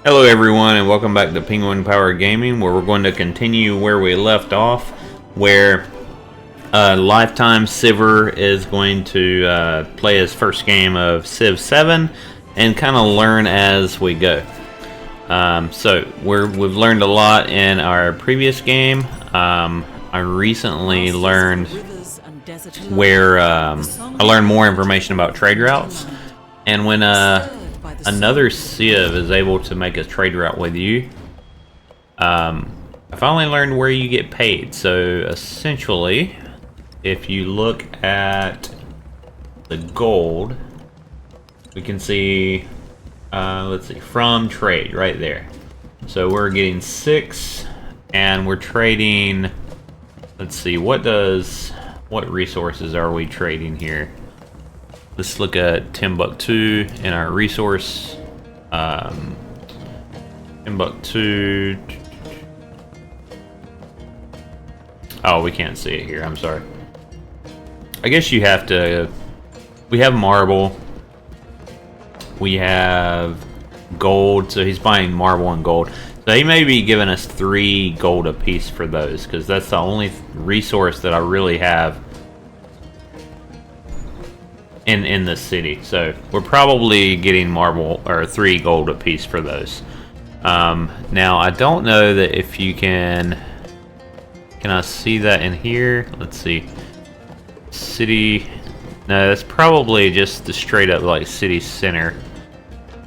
Hello everyone and welcome back to Penguin Power Gaming, where we're going to continue where we left off, where Lifetime Civer is going to play his first game of Civ 7 and kind of learn as we go. So we've learned a lot in our previous game. I recently learned where I learned more information about trade routes, and when another Civ is able to make a trade route with you, I finally learned where you get paid. So essentially, if you look at the gold, we can see, let's see, from trade right there. So we're getting 6, and we're trading. Let's see, what resources are we trading here? Let's look at Timbuktu in our resource. Timbuktu. Oh, we can't see it here. I'm sorry. I guess you have to. We have marble. We have gold. So he's buying marble and gold. So he may be giving us 3 gold a piece for those, because that's the only resource that I really have in the city. So we're probably getting marble or 3 gold a piece for those. Now I don't know that if you can I see that in here? Let's see, city. No, that's probably just the straight up like city center.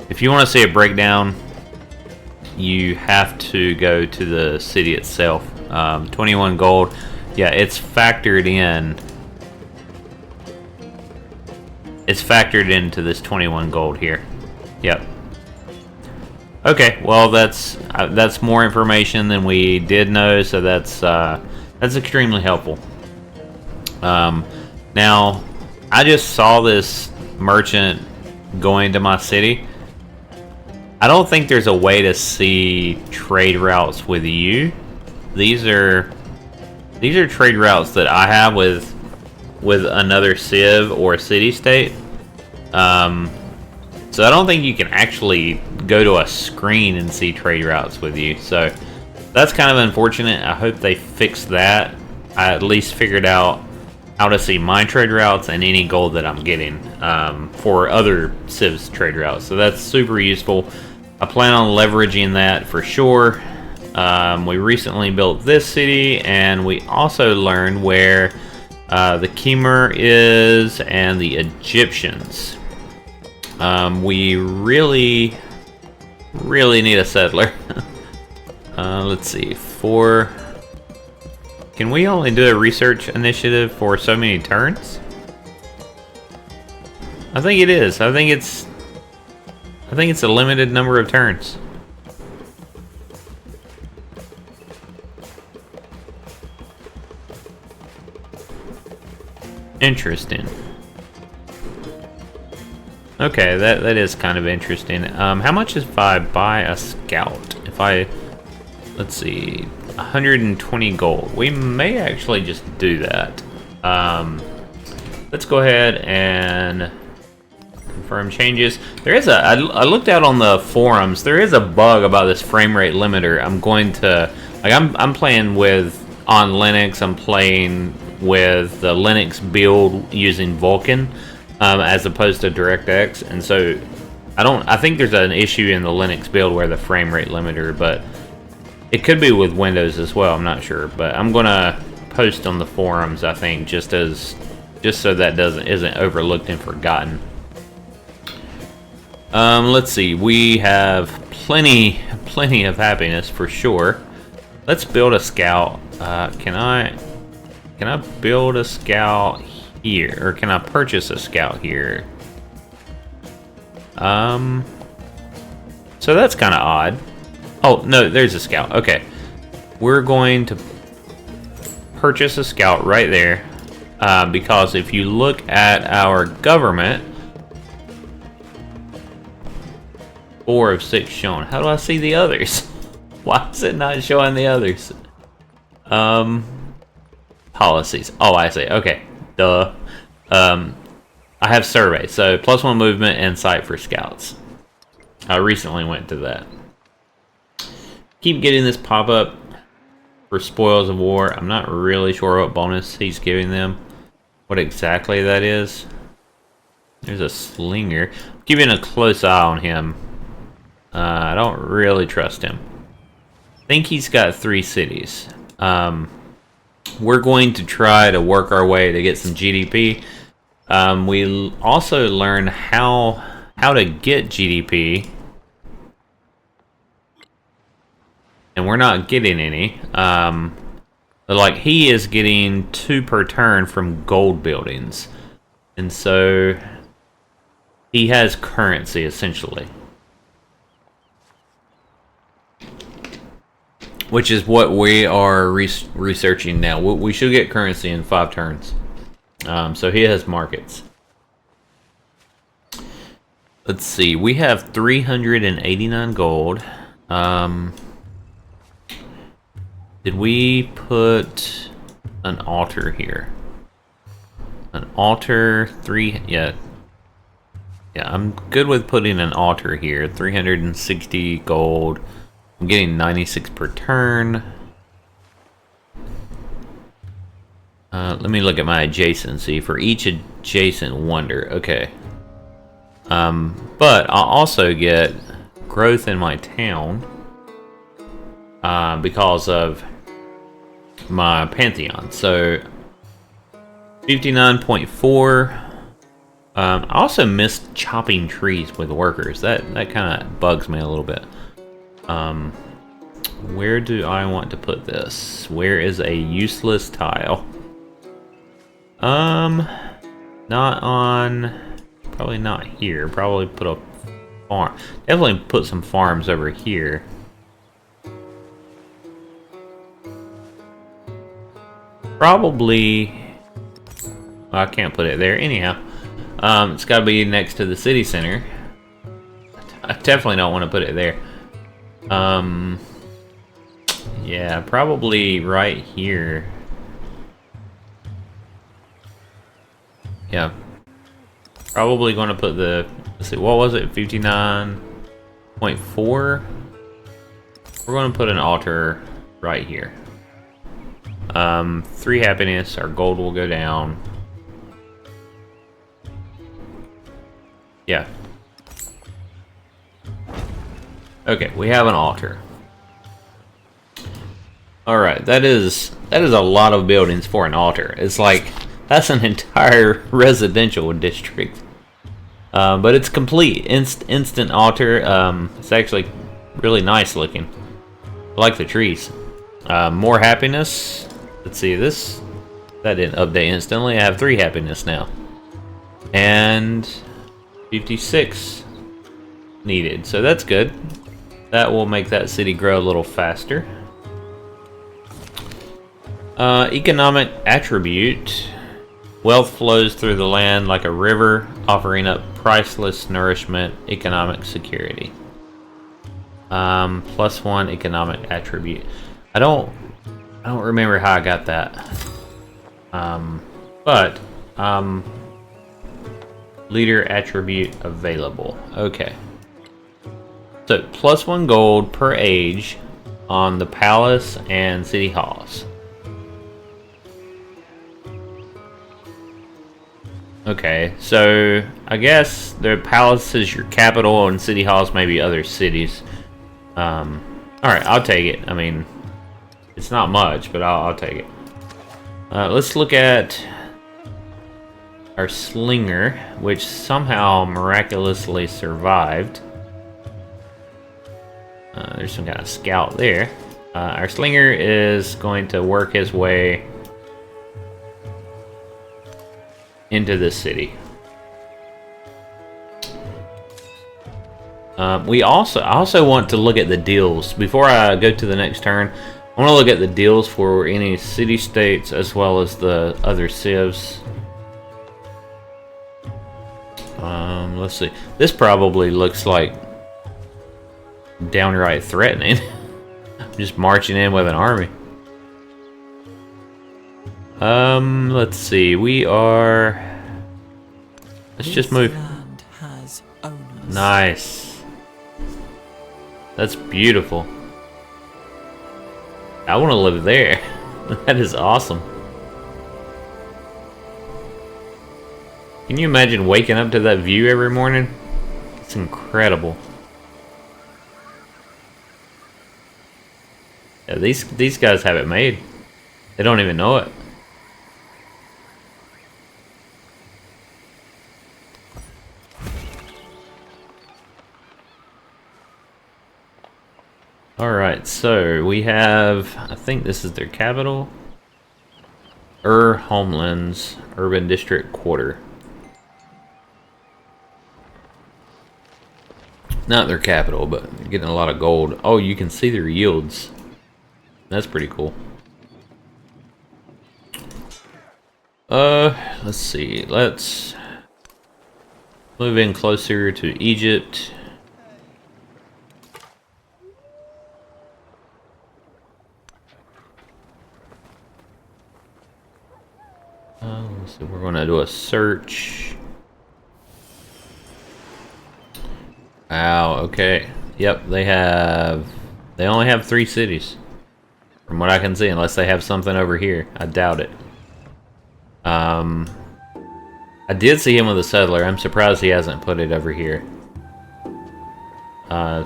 If you want to see a breakdown, you have to go to the city itself. 21 gold. Yeah, it's factored in. It's factored into this 21 gold here. Yep. Okay, well that's more information than we did know, so that's extremely helpful. Now, I just saw this merchant going to my city. I don't think there's a way to see trade routes with you. These are trade routes that I have with another Civ or city-state. So I don't think you can actually go to a screen and see trade routes with you. So that's kind of unfortunate. I hope they fix that. I at least figured out how to see my trade routes and any gold that I'm getting for other Civ's trade routes. So that's super useful. I plan on leveraging that for sure. We recently built this city, and we also learned where the Khmer is and the Egyptians. We really need a settler. Let's see, can we only do a research initiative for so many turns? I think it is. I think it's a limited number of turns. Interesting. Okay, that is kind of interesting. How much if I buy a scout? Let's see, 120 gold. We may actually just do that. Let's go ahead and confirm changes. I looked out on the forums. There is a bug about this frame rate limiter. I'm playing on Linux. I'm playing with the Linux build using Vulkan as opposed to DirectX, and so I think there's an issue in the Linux build where the frame rate limiter, but it could be with Windows as well. I'm not sure, but I'm gonna post on the forums, I think, just so that isn't overlooked and forgotten. Let's see. We have plenty of happiness for sure. Let's build a scout. Can I build a scout here, or can I purchase a scout here? So that's kind of odd. Oh no, there's a scout. Okay, we're going to purchase a scout right there, because if you look at our government, 4 of 6 shown. How do I see the others? Why is it not showing the others? Policies. Oh, I see. Okay. Duh. I have survey, so +1 movement and sight for scouts. I recently went to that. keep getting this pop-up for Spoils of War. I'm not really sure what bonus he's giving them. What exactly that is. There's a slinger. I'm keeping a close eye on him. I don't really trust him. I think he's got 3 cities. We're going to try to work our way to get some GDP. We also learn how to get GDP. And we're not getting any. But like he is getting 2 per turn from gold buildings. And so he has currency essentially. Which is what we are researching now. We should get currency in 5 turns. So he has markets. Let's see. We have 389 gold. Did we put an altar here? An altar, 3... Yeah. Yeah, I'm good with putting an altar here. 360 gold. I'm getting 96 per turn. Let me look at my adjacency for each adjacent wonder. Okay. But I'll also get growth in my town because of my Pantheon. So 59.4. I also missed chopping trees with workers. That kind of bugs me a little bit. Where do I want to put this? Where is a useless tile? Not on... Probably not here. Probably put a farm. Definitely put some farms over here. Probably... Well, I can't put it there. Anyhow. It's got to be next to the city center. I definitely don't want to put it there. Yeah, probably right here. Yeah. Probably going to put the... Let's see, what was it? 59.4? We're going to put an altar right here. 3 happiness. Our gold will go down. Yeah. Okay, we have an altar. Alright, that is a lot of buildings for an altar. It's like, that's an entire residential district. But it's complete. Instant altar. It's actually really nice looking. I like the trees. More happiness. Let's see, this... That didn't update instantly. I have 3 happiness now. And... 56 needed. So that's good. That will make that city grow a little faster. Economic attribute. Wealth flows through the land like a river, offering up priceless nourishment, economic security. +1 economic attribute. I don't remember how I got that. But leader attribute available. Okay. So +1 gold per age on the palace and city halls. Okay, so I guess the palace is your capital and city halls maybe other cities. Alright, I'll take it. I mean, it's not much, but I'll take it. Let's look at our slinger, which somehow miraculously survived. There's some kind of scout there. Our slinger is going to work his way into the city. I also want to look at the deals before I go to the next turn. I want to look at the deals for any city-states as well as the other civs. Let's see. This probably looks like downright threatening. Just marching in with an army. Let's see. We are... Let's just move. Land has owners. Nice. That's beautiful. I want to live there. That is awesome. Can you imagine waking up to that view every morning? It's incredible. Yeah, these guys have it made. They don't even know it. Alright, so we have, I think this is their capital. Homelands, Urban District Quarter. Not their capital, but they're getting a lot of gold. Oh, you can see their yields. That's pretty cool. Let's see. Let's move in closer to Egypt. So we're going to do a search. Wow, okay. Yep, they only have 3 cities. From what I can see, unless they have something over here. I doubt it. I did see him with a settler. I'm surprised he hasn't put it over here.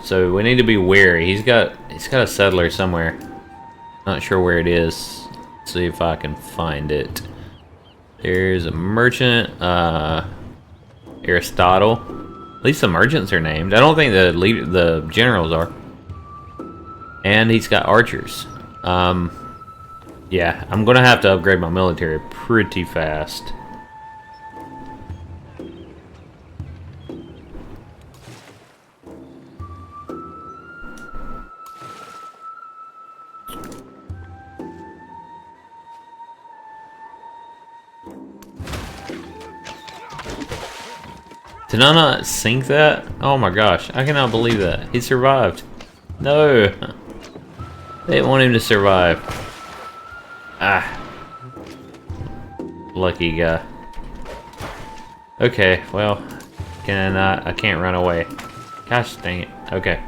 So we need to be wary. He's got a settler somewhere. Not sure where it is. Let's see if I can find it. There's a merchant, Aristotle. At least the merchants are named. I don't think the generals are. And he's got archers. Yeah, I'm gonna have to upgrade my military pretty fast. Did I not sink that? Oh my gosh, I cannot believe that. He survived. No! They didn't want him to survive. Ah. Lucky guy. Okay, well, I can't run away. Gosh dang it. Okay.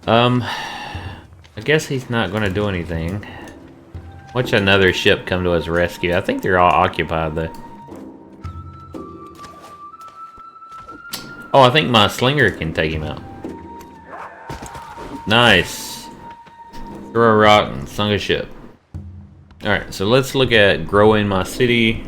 I guess he's not gonna do anything. Watch another ship come to his rescue. I think they're all occupied though. Oh, I think my slinger can take him out. Nice. Throw a rock and sunk a ship. Alright, so let's look at growing my city.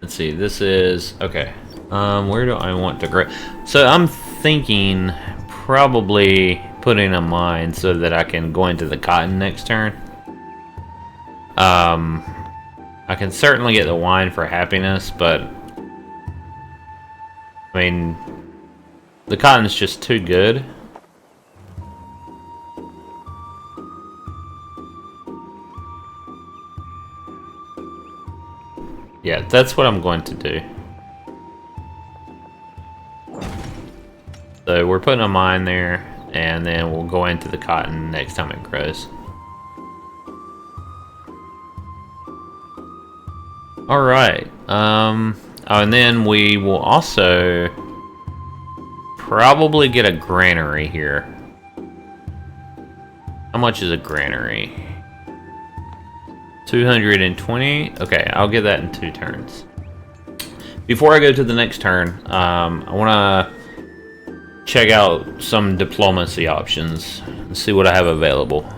Let's see, this is... Okay. Where do I want to grow? So I'm thinking probably putting a mine so that I can go into the cotton next turn. I can certainly get the wine for happiness, but... I mean, the cotton's just too good. Yeah, that's what I'm going to do. So we're putting a mine there, and then we'll go into the cotton next time it grows. Alright, oh, and then we will also probably get a granary here. How much is a granary? 220? Okay, I'll get that in 2 turns. Before I go to the next turn, I want to check out some diplomacy options and see what I have available.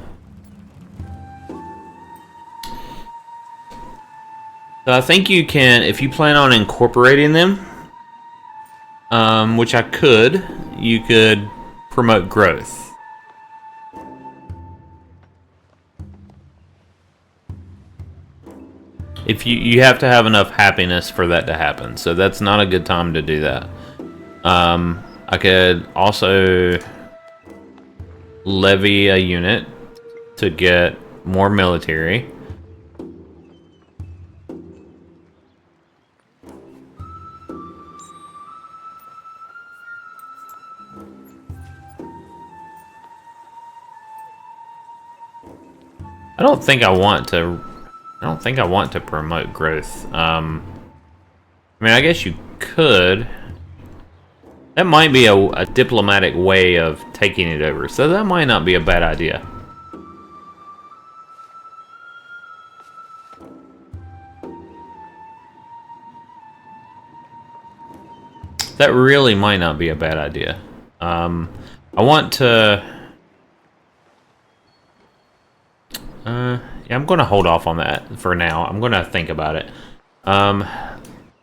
So I think you can, if you plan on incorporating them, which I could, you could promote growth. If you have to have enough happiness for that to happen, so that's not a good time to do that. I could also levy a unit to get more military. I don't think I want to promote growth. I mean, I guess you could. That might be a diplomatic way of taking it over, so that might not be a bad idea. That really might not be a bad idea. I want to... yeah, I'm going to hold off on that for now. I'm going to think about it.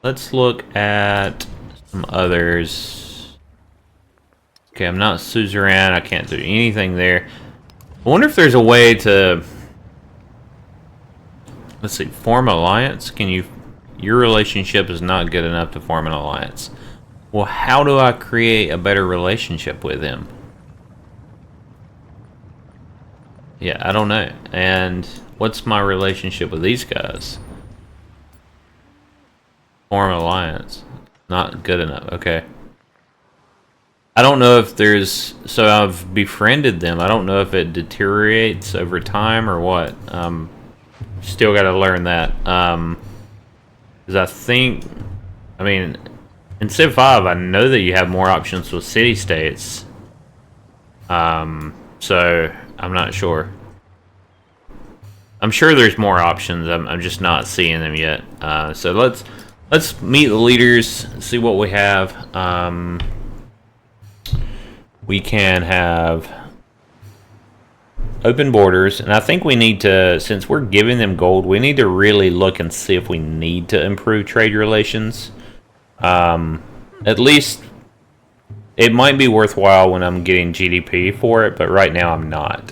Let's look at some others. Okay, I'm not suzerain. I can't do anything there. I wonder if there's a way to... Let's see, form alliance? Can you... Your relationship is not good enough to form an alliance. Well, how do I create a better relationship with him? Yeah, I don't know. And what's my relationship with these guys? Form alliance. Not good enough. Okay. I don't know if there's... So I've befriended them. I don't know if it deteriorates over time or what. Still got to learn that. Because I think... I mean... In Civ 5, I know that you have more options with city-states. So, I'm not sure. I'm sure there's more options. I'm just not seeing them yet. So let's meet the leaders, see what we have. We can have open borders, and I think we need to, since we're giving them gold, we need to really look and see if we need to improve trade relations. At least it might be worthwhile when I'm getting GDP for it, but right now I'm not.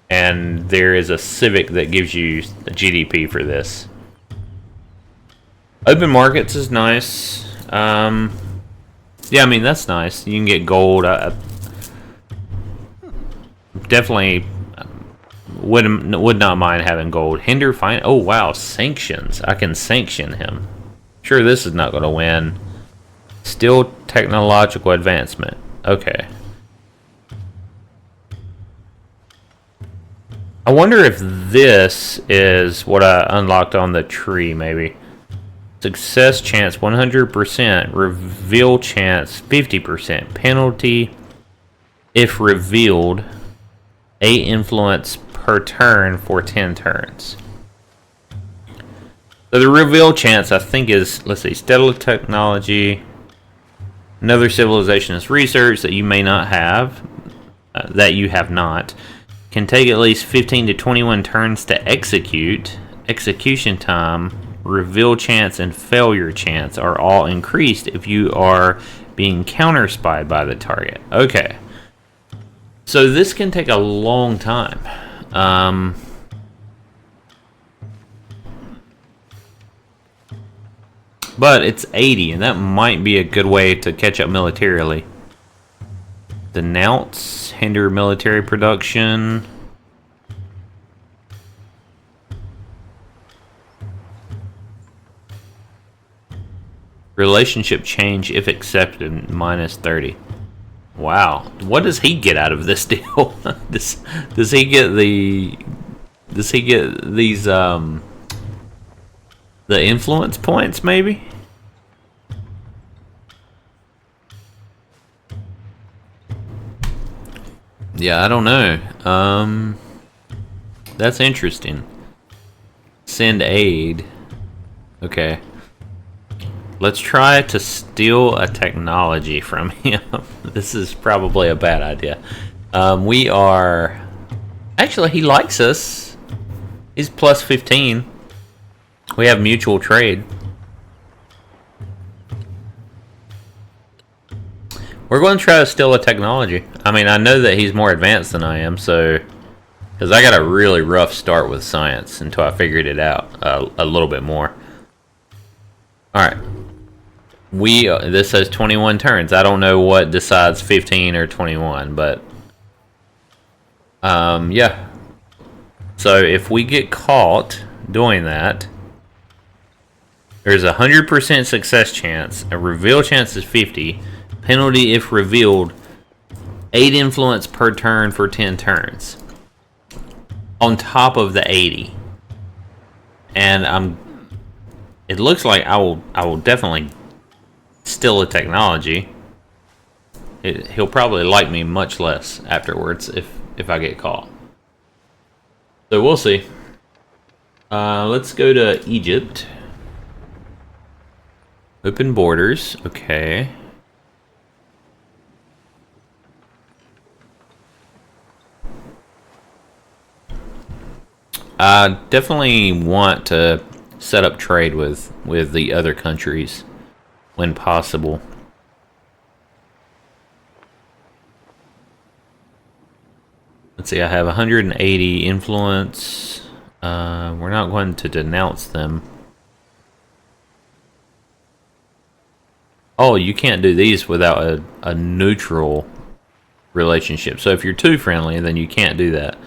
And there is a civic that gives you the GDP for this. Open markets is nice. Yeah, I mean, that's nice. You can get gold. I definitely would not mind having gold. Hinder fine. Oh wow, sanctions. I can sanction him. Sure, this is not going to win. Still technological advancement. Okay. I wonder if this is what I unlocked on the tree, maybe. Success chance 100%. Reveal chance 50%. Penalty if revealed. 8 influence per turn for 10 turns. So the reveal chance, I think, is, let's see, stellar technology. Another civilization is research that you may not have, that you have not. Can take at least 15 to 21 turns to execute. Execution time, reveal chance, and failure chance are all increased if you are being counter-spied by the target. Okay. So this can take a long time. But it's 80, and that might be a good way to catch up militarily. Denounce, hinder military production. Relationship change if accepted, minus 30. Wow, what does he get out of this deal? does he get the... Does he get these, the influence points, maybe? Yeah, I don't know. That's interesting. Send aid. Okay. Let's try to steal a technology from him. This is probably a bad idea. We are... Actually, he likes us. He's plus 15. We have mutual trade. We're going to try to steal a technology. I mean, I know that he's more advanced than I am, so... Because I got a really rough start with science until I figured it out a little bit more. Alright. This says 21 turns. I don't know what decides 15 or 21, but... yeah. So, if we get caught doing that... There's a 100% success chance. A reveal chance is 50. Penalty if revealed. 8 influence per turn for 10 turns. On top of the 80. And it looks like I will definitely steal a technology. He'll probably like me much less afterwards if I get caught. So we'll see. Let's go to Egypt. Open borders, okay. I definitely want to set up trade with the other countries when possible. Let's see, I have 180 influence. We're not going to denounce them. Oh, you can't do these without a neutral relationship. So if you're too friendly, then you can't do that.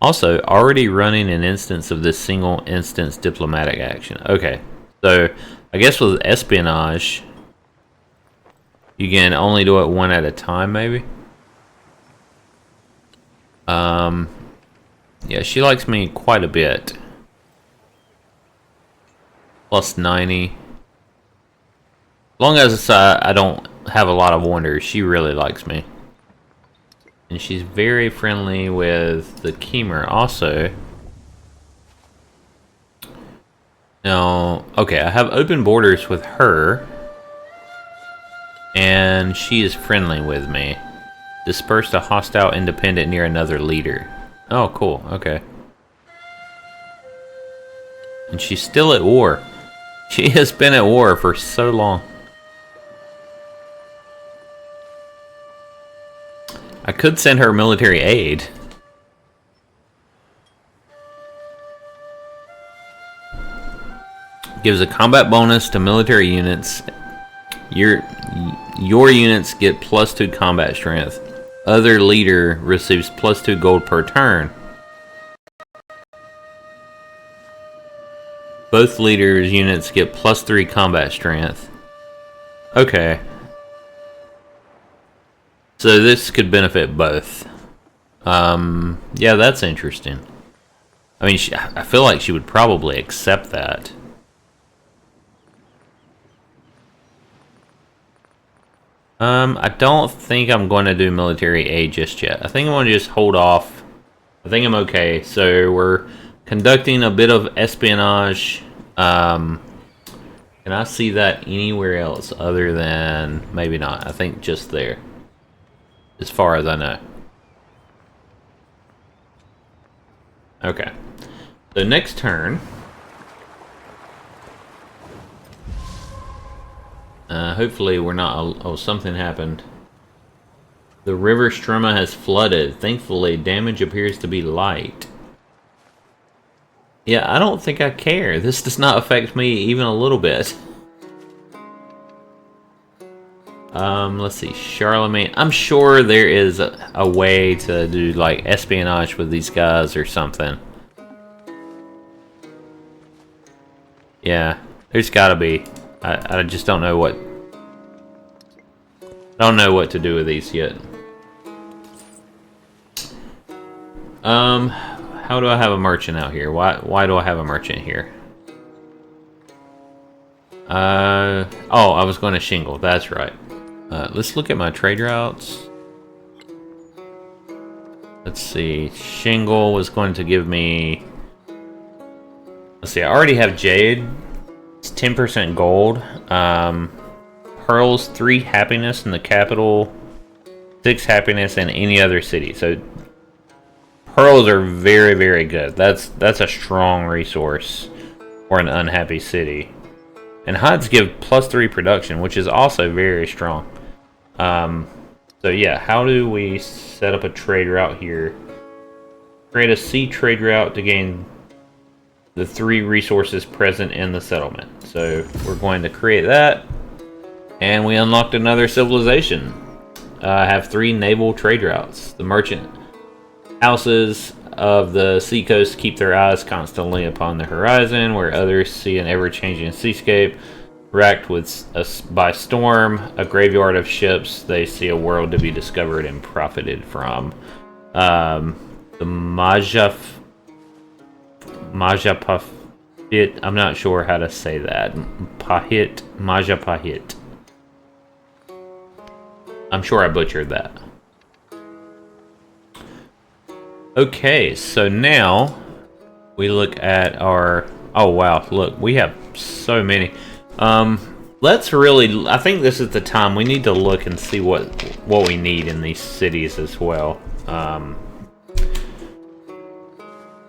Also, already running an instance of this single instance diplomatic action. Okay, so I guess with espionage, you can only do it one at a time, maybe? Yeah, she likes me quite a bit. Plus 90. As long as I don't have a lot of wonders, she really likes me. And she's very friendly with the Keemer also. Now, okay, I have open borders with her. And she is friendly with me. Dispersed a hostile independent near another leader. Oh, cool, okay. And she's still at war. She has been at war for so long. I could send her military aid. Gives a combat bonus to military units. Your units get +2 combat strength. Other leader receives +2 gold per turn. Both leaders' units get +3 combat strength. Okay. So this could benefit both. Yeah, that's interesting. I mean, I feel like she would probably accept that. I don't think I'm going to do military aid just yet. I think I'm going to just hold off. I think I'm okay. So we're conducting a bit of espionage. Can I see that anywhere else other than... maybe not. I think just there. As far as I know. Okay. So next turn... hopefully we're not... oh, something happened. The river Struma has flooded. Thankfully, damage appears to be light. Yeah, I don't think I care. This does not affect me even a little bit. Let's see. Charlemagne. I'm sure there is a way to do, like, espionage with these guys or something. Yeah, there's gotta be. I just don't know what... I don't know what to do with these yet. How do I have a merchant out here? Why do I have a merchant here? Oh, I was going to shingle. That's right. Let's look at my trade routes. Let's see. Shingle was going to give me... let's see, I already have jade. It's 10% gold. Pearls, 3 happiness in the capital, 6 happiness in any other city. So pearls are very, very good. That's a strong resource for an unhappy city. And hides give +3 production, which is also very strong. So yeah, how do we set up a trade route here? Create a sea trade route to gain the 3 resources present in the settlement. So we're going to create that. And we unlocked another civilization. I have 3 naval trade routes. The merchant houses of the seacoast keep their eyes constantly upon the horizon, where others see an ever-changing seascape racked by storm, a graveyard of ships. They see a world to be discovered and profited from. The Majapahit, I'm not sure how to say that. Majapahit. I'm sure I butchered that. Okay, so now we look at our... oh wow, look, we have so many. let's really, I think this is the time we need to look and see what we need in these cities as well.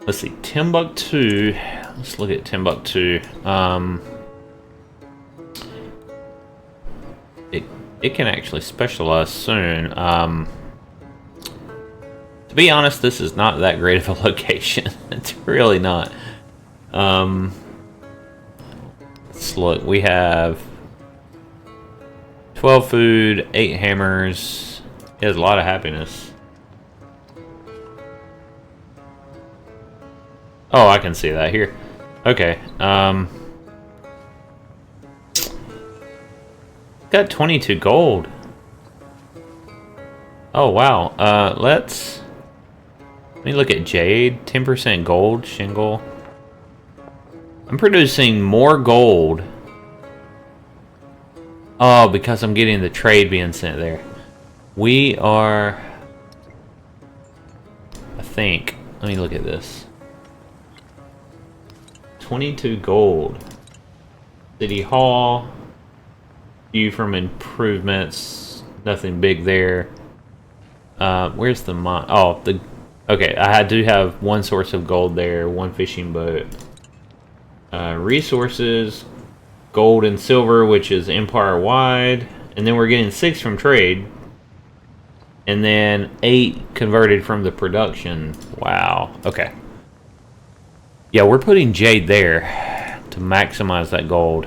Let's see, Timbuktu. Let's look at Timbuktu. It can actually specialize soon. To be honest, this is not that great of a location. It's really not. Let's look. We have 12 food, 8 hammers. He has a lot of happiness. Oh, I can see that here. Okay. Got 22 gold. Oh, wow. Let me look at jade. 10% gold, shingle. I'm producing more gold. Oh, because I'm getting the trade being sent there. We are... I think... Let me look at this. 22 gold. City Hall. View from improvements. Nothing big there. Where's the mine? Oh, the... Okay, I do have one source of gold there. One fishing boat. Resources. Gold and silver, which is empire-wide. And then we're getting 6 from trade. And then 8 converted from the production. Wow. Okay. Yeah, we're putting jade there to maximize that gold.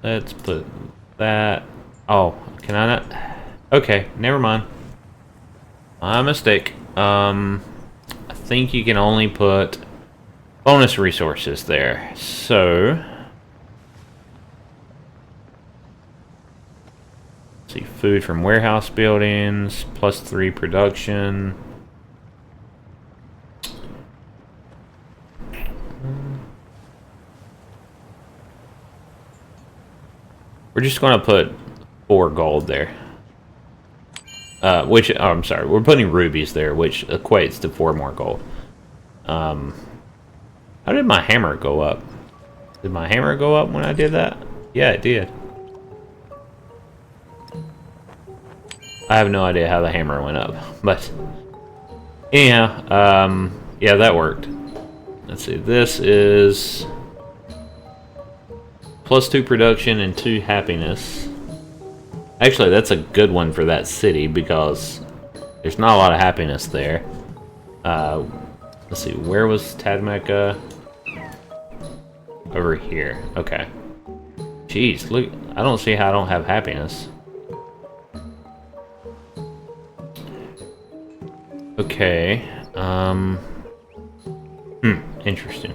Let's put that... Oh, can I not? Okay, never mind. My mistake. I think you can only put bonus resources there. So... Let's see, food from warehouse buildings, +3 production. We're just going to put 4 gold there. Oh, I'm sorry. We're putting rubies there, which equates to 4 more gold. How did my hammer go up? Did my hammer go up when I did that? Yeah, it did. I have no idea how the hammer went up. But, anyhow, yeah, that worked. Let's see. This is... +2 production and 2 happiness. Actually, that's a good one for that city because there's not a lot of happiness there. Let's see, where was Tadmeka? Over here. Okay. Jeez, look, I don't see how I don't have happiness. Okay. Interesting.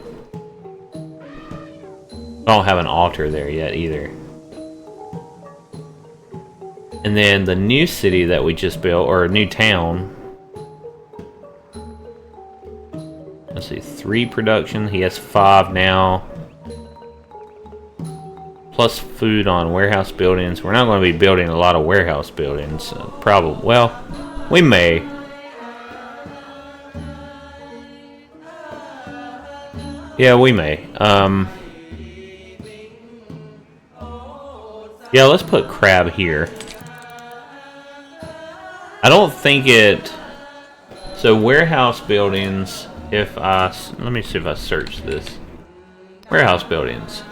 I don't have an altar there yet either. And then the new city that we just built, or a new town. Let's see, 3 production. He has 5 now. Plus food on warehouse buildings. We're not going to be building a lot of warehouse buildings. Probably. Well, we may. Yeah, we may. Yeah, let's put crab here. I don't think it... So, warehouse buildings, if I... Let me see if I search this. Warehouse buildings.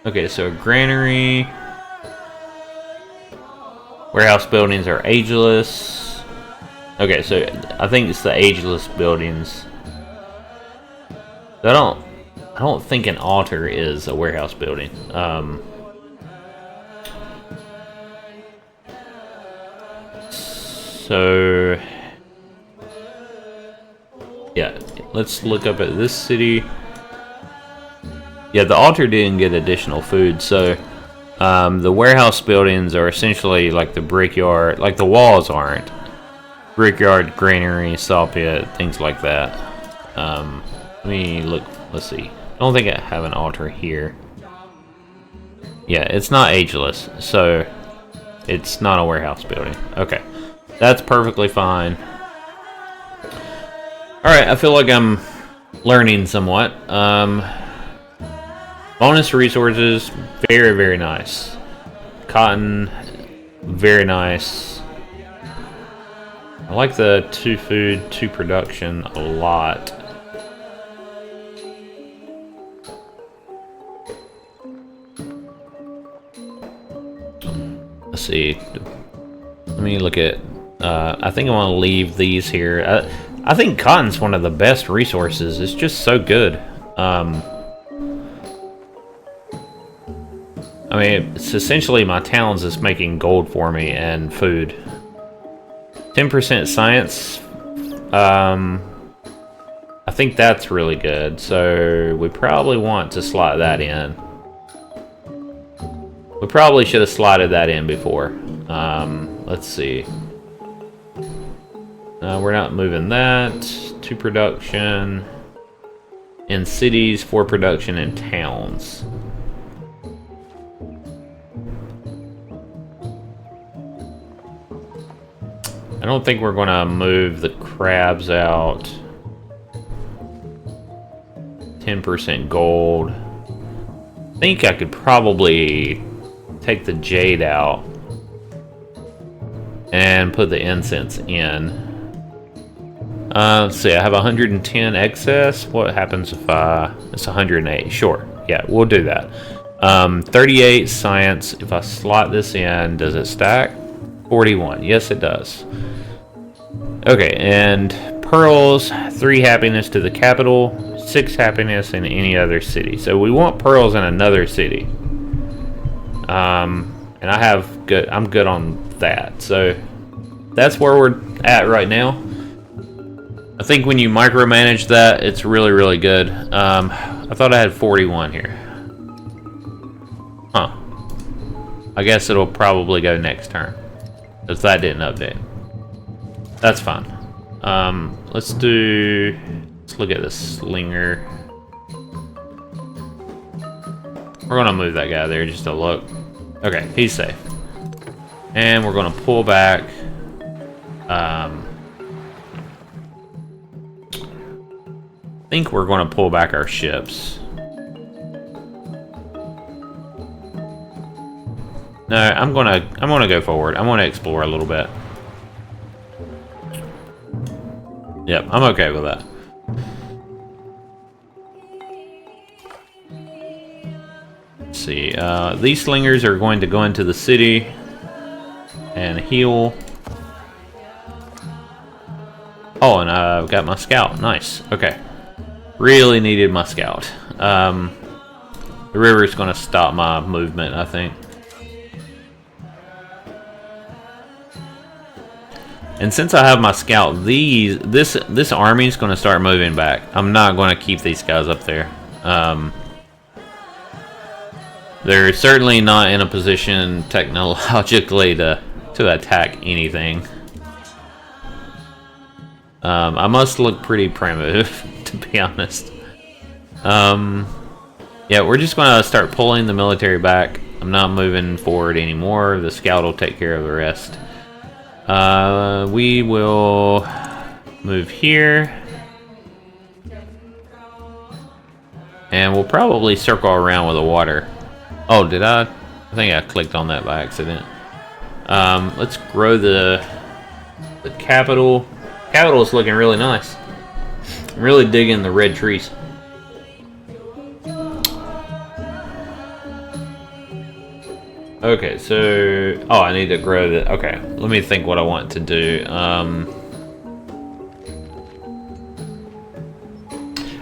Okay, so granary. Warehouse buildings are ageless. Okay, so I think it's the ageless buildings. I don't think an altar is a warehouse building. So yeah, let's look up at this city. Yeah, the altar didn't get additional food, so the warehouse buildings are essentially like the brickyard, like the walls aren't. Brickyard, granary, saw pit, things like that. Let me look, let's see. I don't think I have an altar here. Yeah, it's not ageless, so it's not a warehouse building. Okay, that's perfectly fine. Alright, I feel like I'm learning somewhat. Bonus resources, very, very nice. Cotton, very nice. I like the 2 food, 2 production a lot. Let's see. Let me look at... I think I want to leave these here. I think cotton's one of the best resources. It's just so good. I mean, it's essentially my towns is making gold for me and food. 10% science. I think that's really good. So we probably want to slot that in. We probably should have slotted that in before. Let's see. We're not moving that. 2 production. In cities, 4 production in towns. I don't think we're going to move the crabs out. 10% gold. I think I could probably take the jade out and put the incense in. Let's see, I have 110 excess. What happens if it's 108? Sure, yeah, we'll do that. 38 science. If I slot this in, does it stack? 41. Yes, it does. Okay, and pearls, 3 happiness to the capital, 6 happiness in any other city. So we want pearls in another city. And I'm good on that. So that's where we're at right now. I think when you micromanage that, it's really, really good. I thought I had 41 here. Huh. I guess it'll probably go next turn. Because that didn't update. That's fine. Let's look at this slinger. We're gonna move that guy there just to look. Okay, he's safe. And we're gonna pull back. I think we're gonna pull back our ships. No, I'm gonna go forward. I'm gonna explore a little bit. Yep, I'm okay with that. Let's see. These slingers are going to go into the city and heal. Oh, and I've got my scout. Nice. Okay. Really needed my scout. The river's going to stop my movement, I think. And since I have my scout, this army is going to start moving back. I'm not going to keep these guys up there. They're certainly not in a position technologically to attack anything. I must look pretty primitive, to be honest. Yeah, we're just going to start pulling the military back. I'm not moving forward anymore. The scout will take care of the rest. We will move here. And we'll probably circle around with the water. Oh, did I? I think I clicked on that by accident. Let's grow the capital. Capital is looking really nice. I'm really digging the red trees. Okay, so... Oh, I need to grow the... Okay, let me think what I want to do.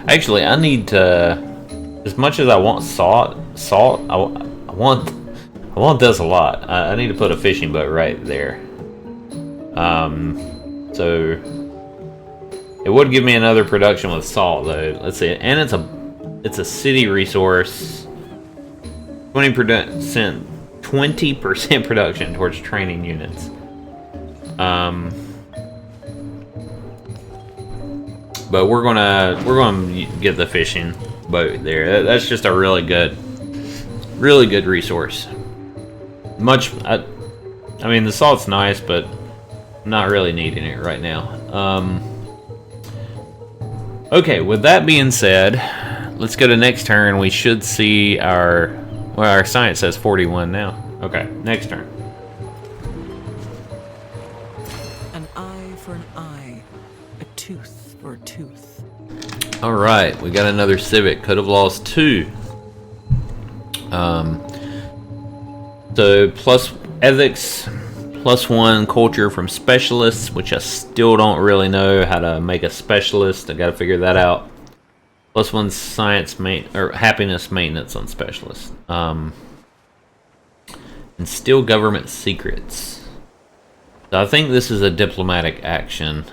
Actually, I need to... As much as I want salt, I want this a lot. I need to put a fishing boat right there. So... It would give me another production with salt, though. Let's see. And it's a city resource. 20% production towards training units. But we're gonna get the fishing boat there. That's just a really good resource. I mean, the salt's nice, but I'm not really needing it right now. Okay, with that being said, let's go to next turn. We should see our... Well, our science says 41 now. Okay, next turn. An eye for an eye, a tooth for a tooth. Alright, we got another civic. Could have lost 2. So, plus ethics, +1 culture from specialists, which I still don't really know how to make a specialist. I gotta figure that out. +1 science or happiness maintenance on specialists. And still government secrets. So I think this is a diplomatic action.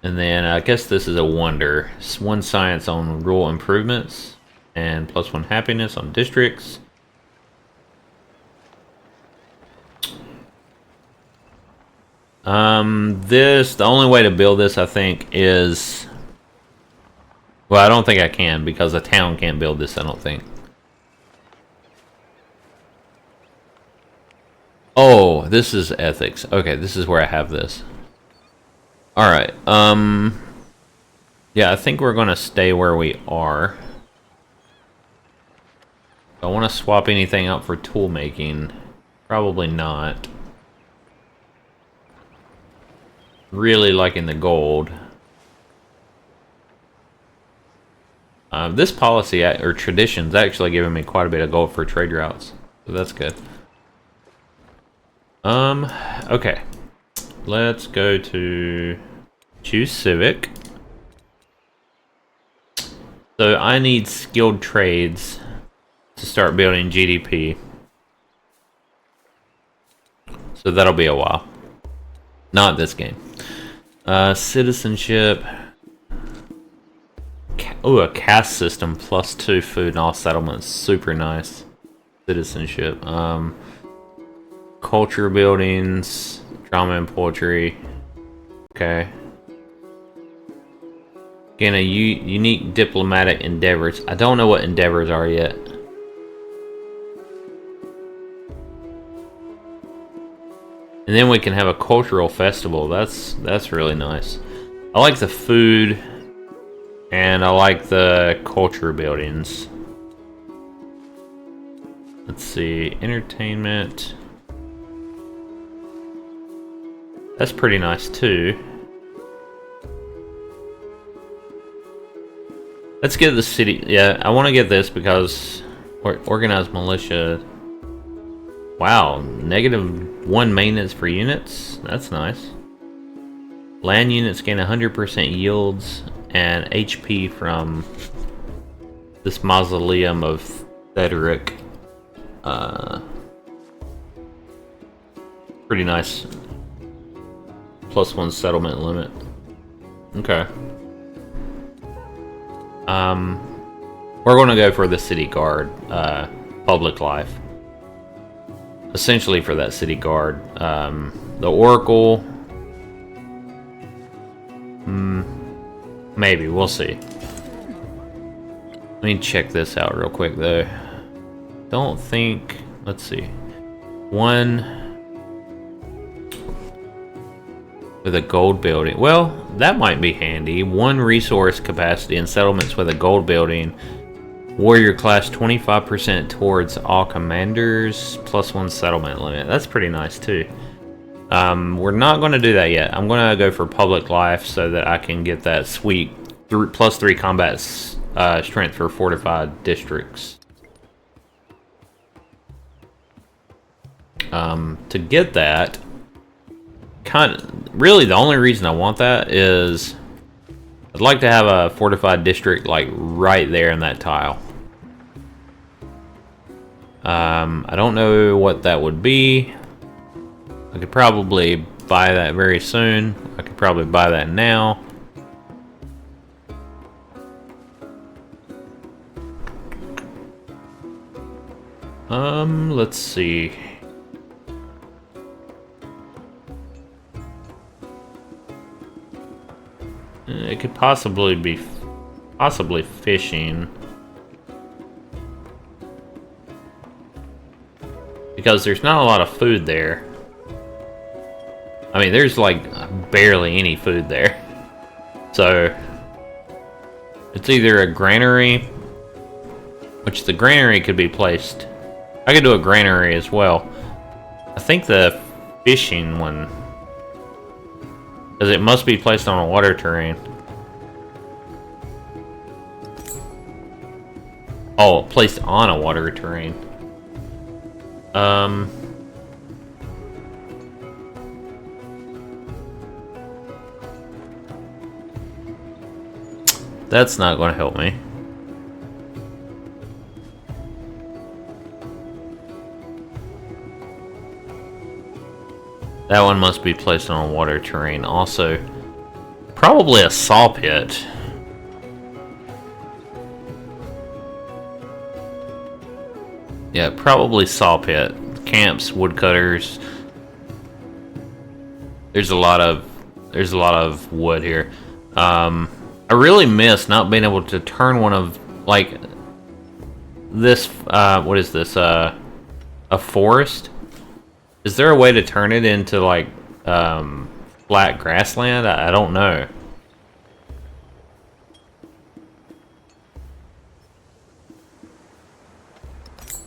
And then I guess this is a wonder. 1 science on rural improvements. And +1 happiness on districts. The only way to build this, I think, is... Well, I don't think I can, because a town can't build this, I don't think. Oh, this is ethics. Okay, this is where I have this. Alright, yeah, I think we're gonna stay where we are. Do I want to swap anything out for tool making? Probably not. Really liking the gold. This policy or tradition's actually giving me quite a bit of gold for trade routes, so that's good. Okay. Let's go to choose civic. So I need skilled trades to start building GDP. So that'll be a while. Not this game. Citizenship. Oh, a caste system +2 food in all settlements. Super nice. Citizenship. Culture buildings. Drama and poetry. Okay. Again, a unique diplomatic endeavors. I don't know what endeavors are yet. And then we can have a cultural festival. That's really nice. I like the food, and I like the culture buildings. Let's see, entertainment. That's pretty nice too. Let's get the city. Yeah, I want to get this because organized militia. Wow, -1 maintenance for units. That's nice. Land units gain 100% yields and HP from this mausoleum of Thederic. Pretty nice. +1 settlement limit. Okay. We're going to go for the city guard, public life. Essentially for that city guard. The oracle. Maybe, we'll see. Let me check this out real quick though. Don't think, let's see. 1 with a gold building. Well, that might be handy. 1 resource capacity in settlements with a gold building. Warrior class 25% towards all commanders, +1 settlement limit. That's pretty nice too. We're not going to do that yet. I'm going to go for public life so that I can get that sweet +3 combat strength for fortified districts. To get that, really the only reason I want that is I'd like to have a fortified district like right there in that tile. I don't know what that would be. I could probably buy that very soon. I could probably buy that now. Let's see. It could possibly be fishing. Because there's not a lot of food there. I mean, there's like barely any food there. So it's either a granary, which the granary could be placed. I could do a granary as well. I think the fishing one, because it must be placed on a water terrain. Oh, placed on a water terrain. That's not going to help me. That one must be placed on a water terrain. Also, probably a saw pit. Yeah, probably saw pit. Camps, woodcutters. There's a lot of wood here. I really miss not being able to turn one of, like, this, what is this, a forest? Is there a way to turn it into, like, flat grassland? I don't know.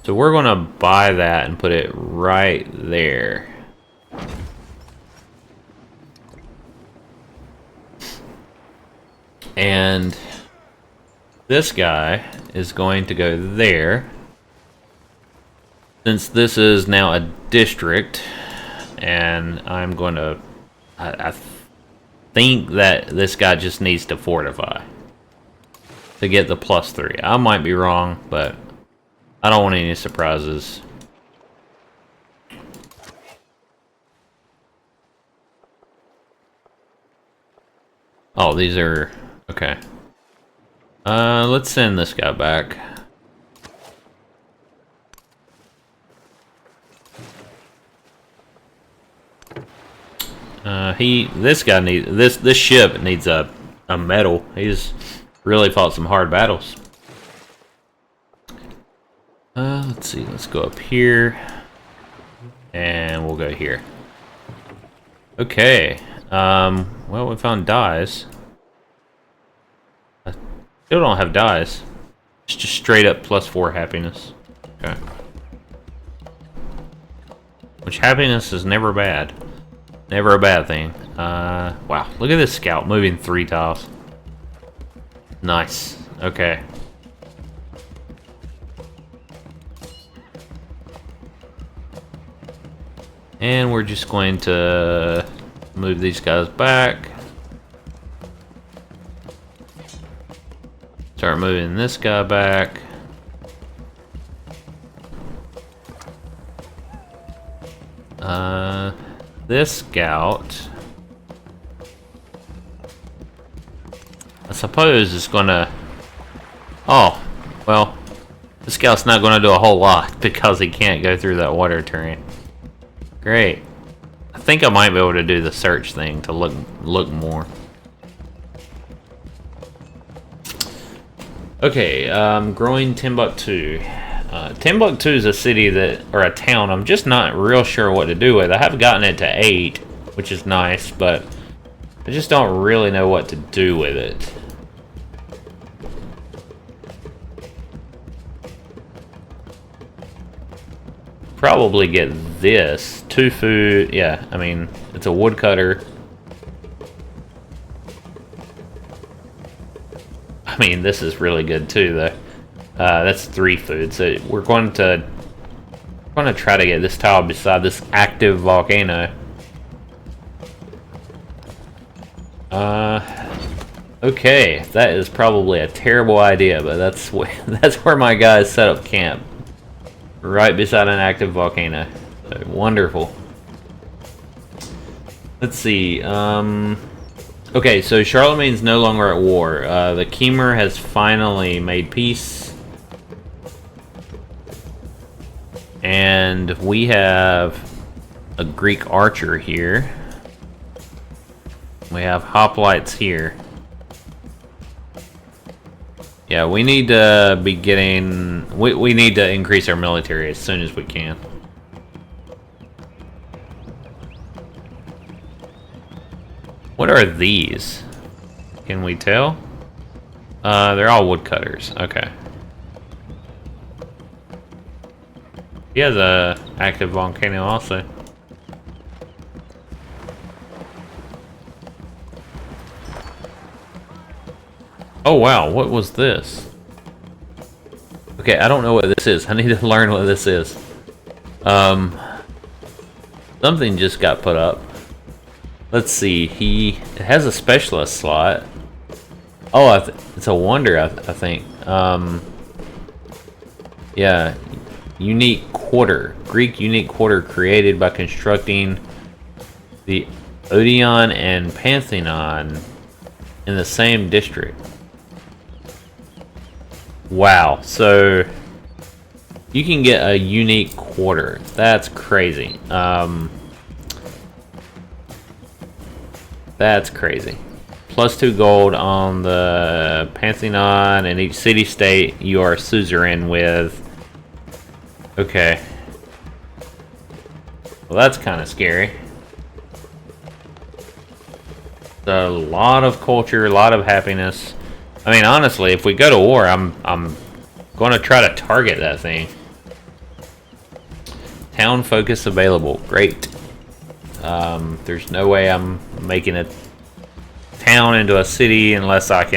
So we're gonna buy that and put it right there. And this guy is going to go there. Since this is now a district, and I'm going to... I think that this guy just needs to fortify to get the +3. I might be wrong, but I don't want any surprises. Oh, these are... okay. Let's send this guy back. This ship needs a medal. He's really fought some hard battles. Let's see, let's go up here. And we'll go here. Okay. Well, we found dyes. I still don't have dyes. It's just straight up +4 happiness. Okay. Which happiness is never bad. Never a bad thing. Wow, look at this scout moving 3 tiles. Nice. Okay. And we're just going to move these guys back. Start moving this guy back. This scout, I suppose, is gonna... oh, well, this scout's not gonna do a whole lot because he can't go through that water terrain. Great. I think I might be able to do the search thing to look more. Okay, growing Timbuktu. Timbuktu is a city that, or a town, I'm just not real sure what to do with. I have gotten it to 8, which is nice, but I just don't really know what to do with it. Probably get this. 2 food, yeah, I mean, it's a woodcutter. I mean, this is really good too, though. That's 3 food, so we're going to try to get this tile beside this active volcano. Okay, that is probably a terrible idea, but that's where my guys set up camp, right beside an active volcano. So, wonderful. Let's see. Okay, so Charlemagne's no longer at war. The Khmer has finally made peace. And we have a Greek archer here. We have hoplites here. Yeah, we need to be getting... We need to increase our military as soon as we can. What are these? Can we tell? They're all woodcutters. Okay. He has a active volcano also. Oh wow, what was this? Okay, I don't know what this is. I need to learn what this is. Something just got put up. Let's see, it has a specialist slot. Oh, it's a wonder, I think. Yeah, unique quarter. Greek unique quarter created by constructing the Odeon and Pantheon in the same district. Wow, so you can get a unique quarter. That's crazy. That's crazy. +2 gold on the Pantheon and each city-state you are suzerain with. Okay. Well, that's kind of scary. A lot of culture, a lot of happiness. I mean, honestly, if we go to war, I'm going to try to target that thing. Town focus available. Great. There's no way I'm making a town into a city unless I've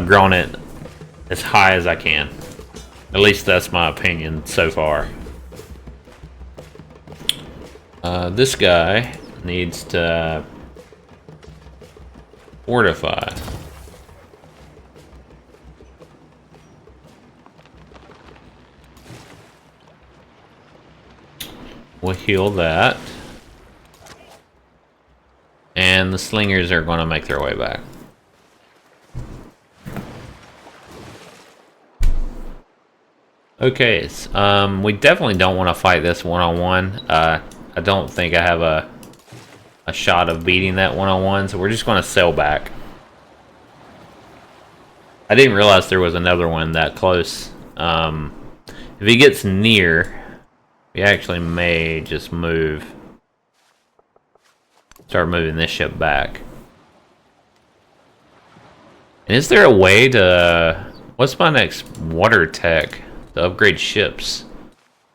grown it as high as I can. At least that's my opinion so far. This guy needs to fortify. We'll heal that. And the slingers are going to make their way back. Okay, we definitely don't want to fight this one-on-one. I don't think I have a shot of beating that one-on-one, so we're just going to sail back. I didn't realize there was another one that close. If he gets near, we actually may just start moving this ship back. And is there a way to... What's my next water tech to upgrade ships?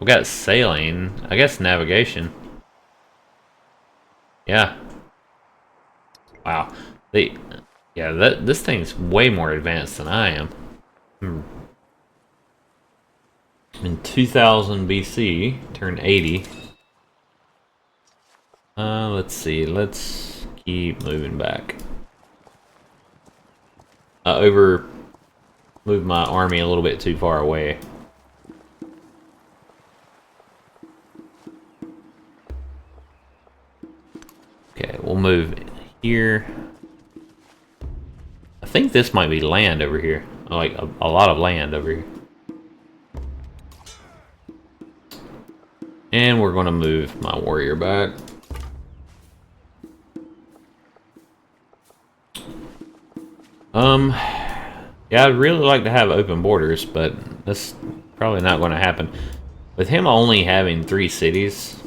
We've got sailing. I guess navigation. Yeah. Wow. This thing's way more advanced than I am. In 2000 BC, turned 80. Let's see. Let's keep moving back. Move my army a little bit too far away. Okay, we'll move here. I think this might be land over here. Like a lot of land over here. And we're going to move my warrior back. Yeah, I'd really like to have open borders, but that's probably not going to happen. With him only having 3 cities,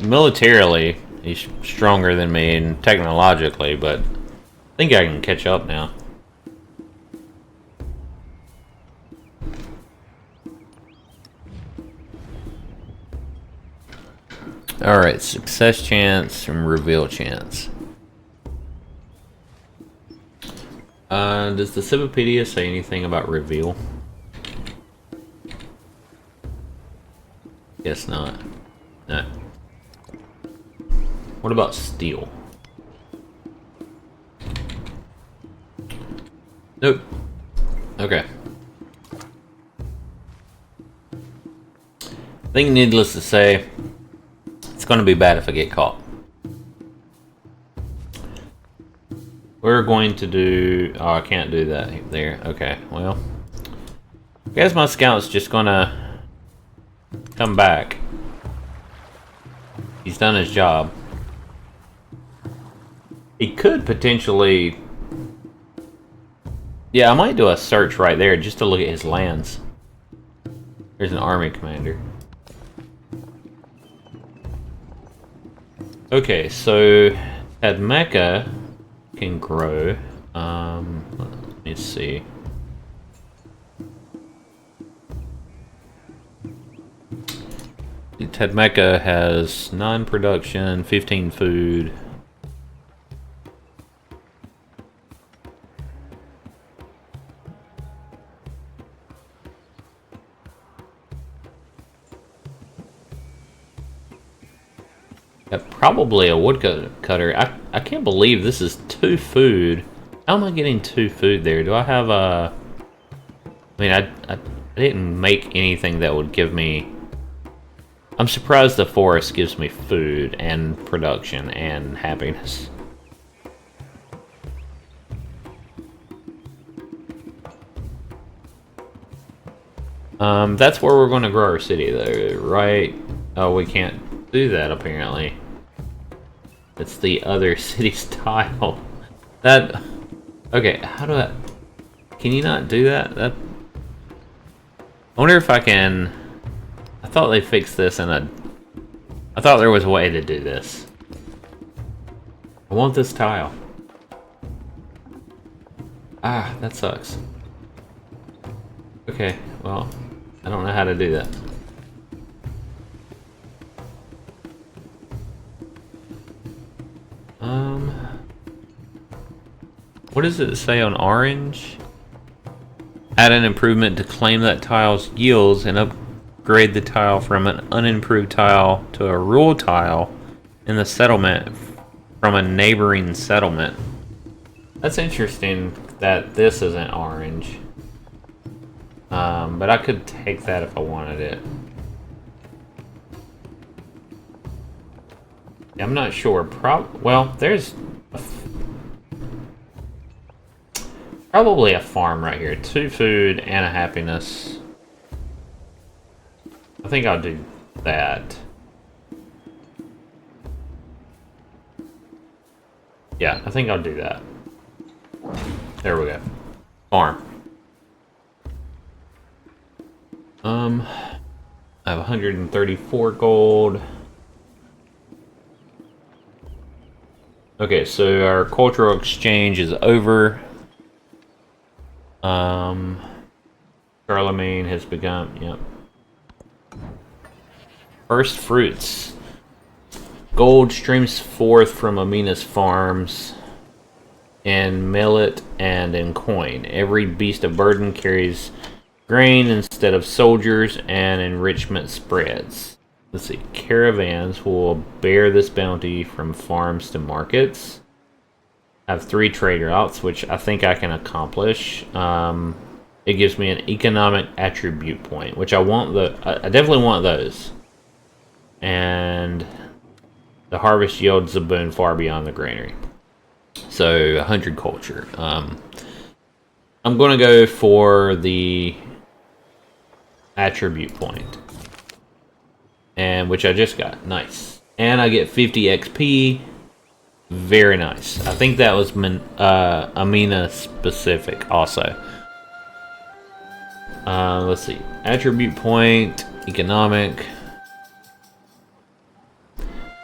militarily, he's stronger than me, and technologically, but I think I can catch up now. Alright, success chance and reveal chance. Does the Civipedia say anything about reveal? Guess not. No. What about steal? Nope. Okay. I think needless to say, it's going to be bad if I get caught. We're going to do... Oh, I can't do that there. Okay, well. I guess my scout's just going to come back. He's done his job. He could potentially... Yeah, I might do a search right there just to look at his lands. There's an army commander. Okay, so Tadmeka can grow. Let me see. Tadmeka has 9 production, 15 food. Probably a woodcutter. I can't believe this is 2 food. How am I getting 2 food there? Do I have a... I mean, I didn't make anything that would give me... I'm surprised the forest gives me food and production and happiness. That's where we're going to grow our city, though, right? Oh, we can't do that, apparently. It's the other city's tile. That... Okay, how do I... Can you not do that? I wonder if I can... I thought they fixed this in a... I thought there was a way to do this. I want this tile. Ah, that sucks. Okay, well, I don't know how to do that. What does it say on orange? Add an improvement to claim that tile's yields and upgrade the tile from an unimproved tile to a rule tile in the settlement from a neighboring settlement. That's interesting that this isn't orange. But I could take that if I wanted it. I'm not sure. Well, there's probably a farm right here. 2 food and a happiness. I think I'll do that. Yeah, I think I'll do that. There we go. Farm. I have 134 gold. Okay, so our cultural exchange is over. Charlemagne has begun, yep. First fruits. Gold streams forth from Amina's farms in millet and in coin. Every beast of burden carries grain instead of soldiers, and enrichment spreads. Let's see. Caravans will bear this bounty from farms to markets. I have 3 trade routes, which I think I can accomplish. It gives me an economic attribute point, which I want. I definitely want those. And the harvest yields a boon far beyond the granary. So 100 culture. I'm going to go for the attribute point, and which I just got. Nice. And I get 50 XP. Very nice. I think that was Amina specific also. Let's see. Attribute point, economic.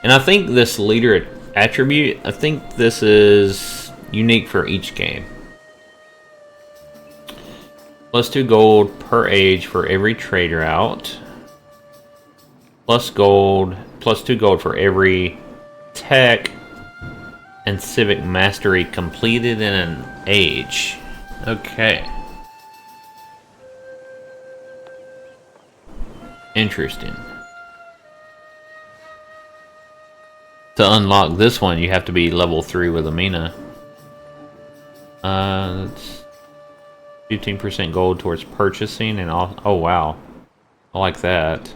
And I think this leader attribute, I think this is unique for each game. +2 gold per age for every trader out. +2 gold for every tech and civic mastery completed in an age. Okay. Interesting. To unlock this one, you have to be level 3 with Amina. That's 15% gold towards purchasing and all. Oh wow, I like that.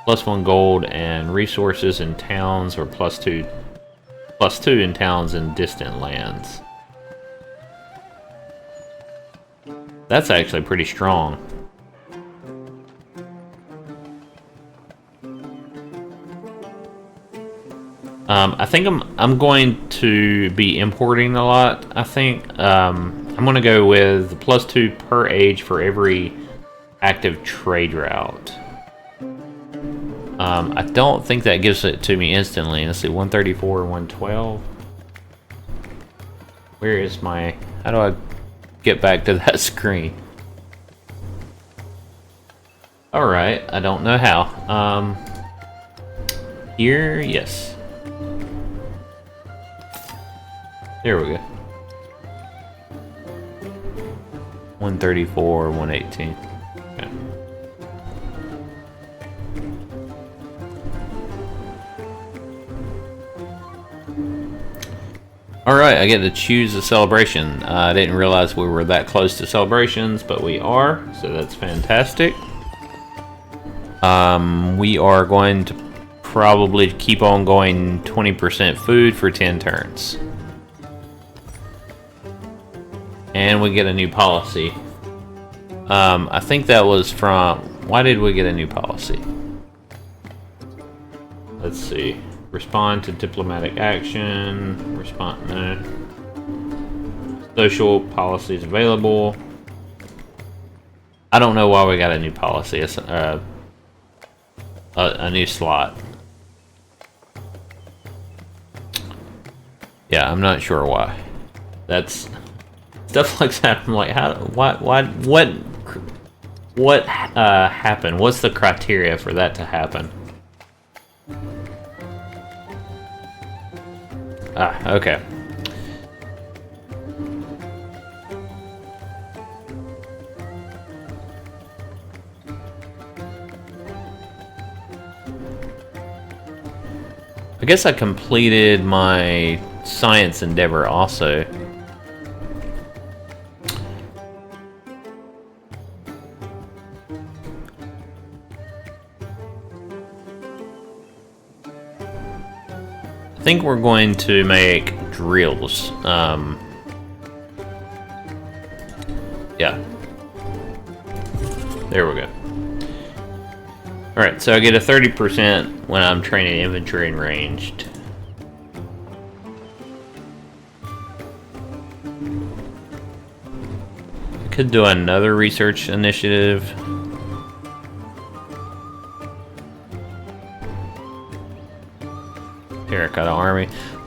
+1 gold and resources in towns, or +2 in towns in distant lands. That's actually pretty strong. I think I'm going to be importing a lot. I think I'm going to go with +2 per age for every active trade route. I don't think that gives it to me instantly. Let's see, 134, 112. Where is my... How do I get back to that screen? Alright, I don't know how. Here, yes. There we go. 134, 118. Okay. Alright, I get to choose a celebration. I didn't realize we were that close to celebrations, but we are, so that's fantastic. We are going to probably keep on going 20% food for 10 turns. And we get a new policy. I think that was from... Why did we get a new policy? Let's see. Respond to diplomatic action. Respond... No. Social policies available. I don't know why we got a new policy. It's a new slot. Yeah, I'm not sure why. That's... Stuff like that, I'm like, how, what happened? What's the criteria for that to happen? Ah, okay. I guess I completed my science endeavor also. I think we're going to make drills. Yeah. There we go. Alright, so I get a 30% when I'm training infantry and ranged. I could do another research initiative. Terracotta Army.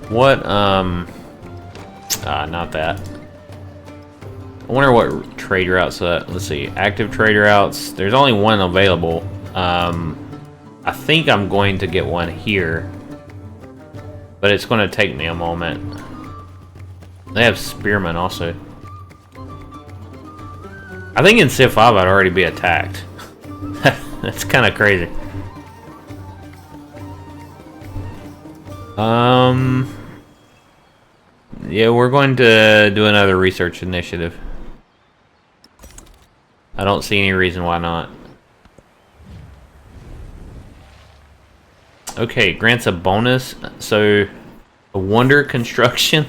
What, not that. I wonder what trade routes that, let's see, active trade routes. There's only one available. I think I'm going to get one here, but it's going to take me a moment. They have spearmen also. I think in Civ 5 I'd already be attacked. That's kind of crazy. Yeah, we're going to do another research initiative. I don't see any reason why not. Okay, grants a bonus. So, a wonder construction.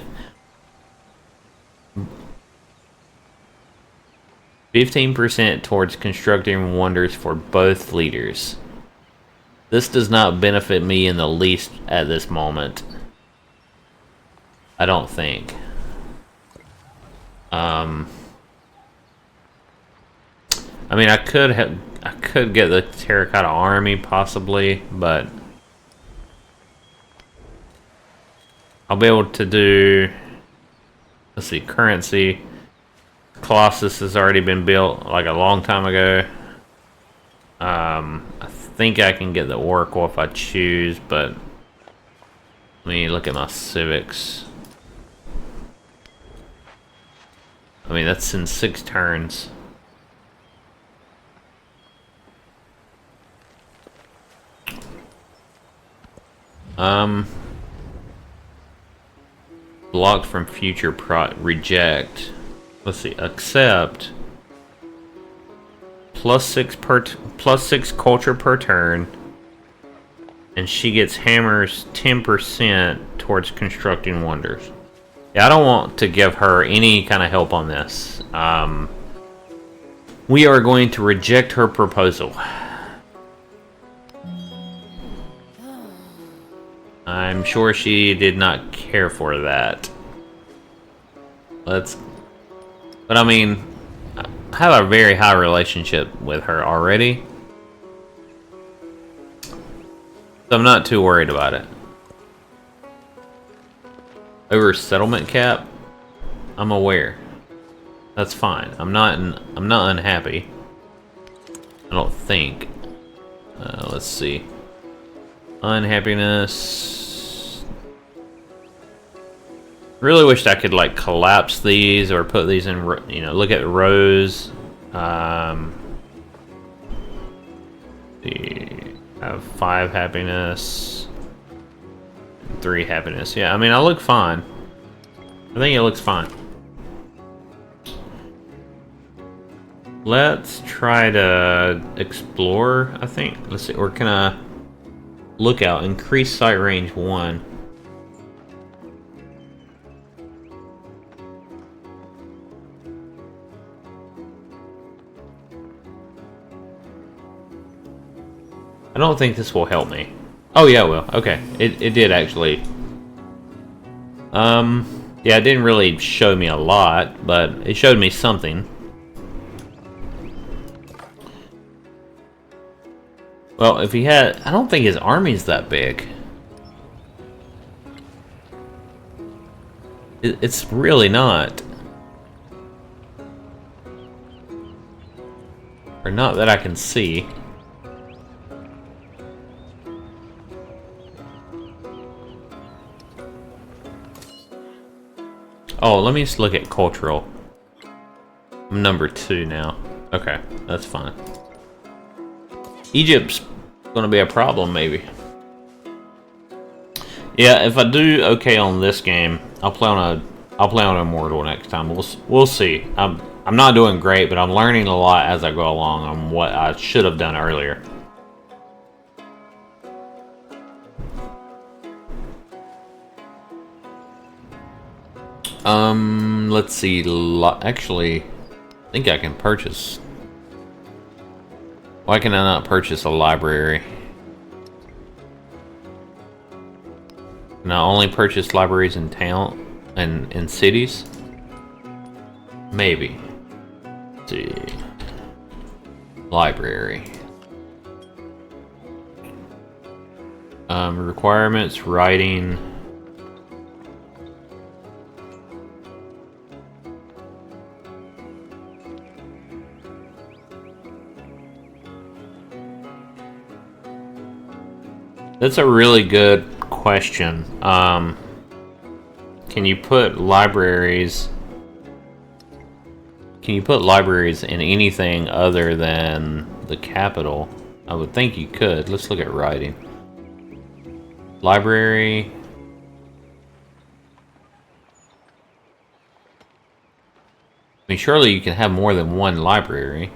15% towards constructing wonders for both leaders. This does not benefit me in the least at this moment. I don't think. I mean, I could get the Terracotta Army possibly, but I'll be able to do, let's see, currency. Colossus has already been built like a long time ago. I think I can get the Oracle if I choose, but let me look at my civics. I mean, that's in 6 turns. Blocked from future reject. Let's see, accept. +6 culture per turn. And she gets hammers 10% towards constructing wonders. Yeah, I don't want to give her any kind of help on this. We are going to reject her proposal. I'm sure she did not care for that. But I mean, have a very high relationship with her already. So I'm not too worried about it. Over settlement cap, I'm aware. That's fine. I'm not unhappy. I don't think. Let's see. Unhappiness. Really wished I could like collapse these or put these in. You know, look at rows. Have 5 happiness, 3 happiness. Yeah, I mean, I look fine. I think it looks fine. Let's try to explore, I think. Let's see, or can I look out? Increase sight range 1. I don't think this will help me. Oh yeah, it will. Okay, it did actually. Yeah, it didn't really show me a lot, but it showed me something. Well, if he had... I don't think his army's that big. It's really not. Or not that I can see. Oh, let me just look at cultural. I'm number 2 now. Okay, that's fine. Egypt's gonna be a problem, maybe. Yeah, if I do okay on this game, I'll play on Immortal next time. We'll see. I'm not doing great, but I'm learning a lot as I go along on what I should have done earlier. Let's see. Actually, I think I can purchase. Why can I not purchase a library? Can I only purchase libraries in town and in cities? Maybe. Let's see. Library. Requirements, writing. That's a really good question. Can you put libraries? Can you put libraries in anything other than the capital? I would think you could. Let's look at writing. Library. I mean, surely you can have more than one library.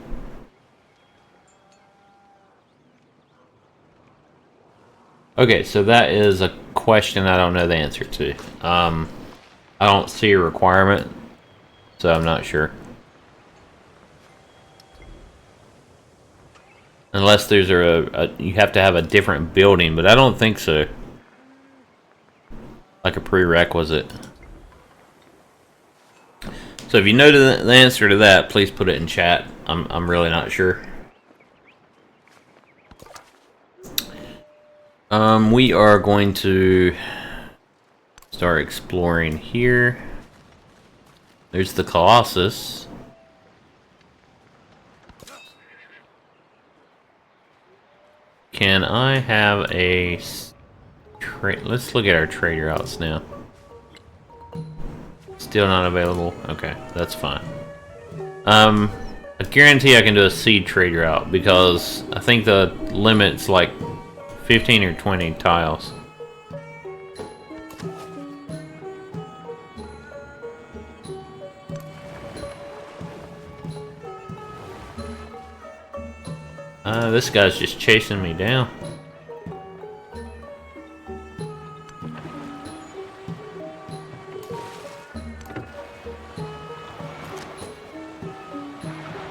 Okay, so that is a question I don't know the answer to. I don't see a requirement, so I'm not sure. Unless there's you have to have a different building, but I don't think so. Like a prerequisite. So if you know the answer to that, please put it in chat. I'm really not sure. We are going to start exploring here. There's the Colossus. Can I have a trade? Let's look at our trade routes now. Still not available? Okay, that's fine. I guarantee I can do a seed trade route because I think the limit's like 15 or 20 tiles. This guy's just chasing me down.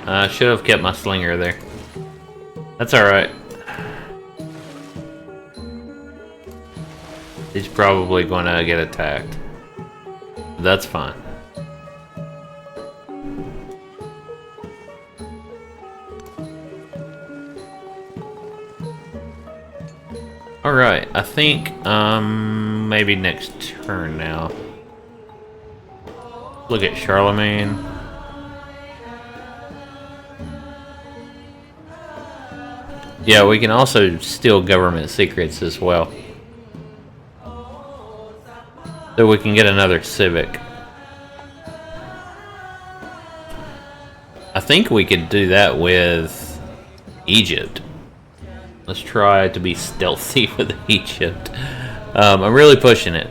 I should have kept my slinger there. That's alright. He's probably gonna get attacked. That's fine. Alright, I think, maybe next turn now. Look at Charlemagne. Yeah, we can also steal government secrets as well. So we can get another civic. I think we could do that with Egypt. Let's try to be stealthy with Egypt. I'm really pushing it.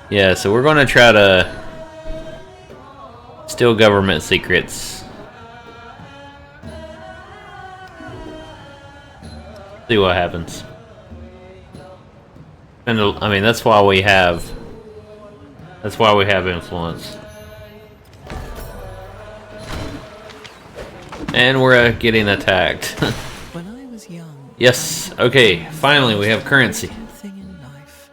Yeah, so we're going to try to steal government secrets. See what happens. And I mean, that's why we have influence. And we're getting attacked. When I was young. Yes. Okay. Finally, we have currency. Thing in life.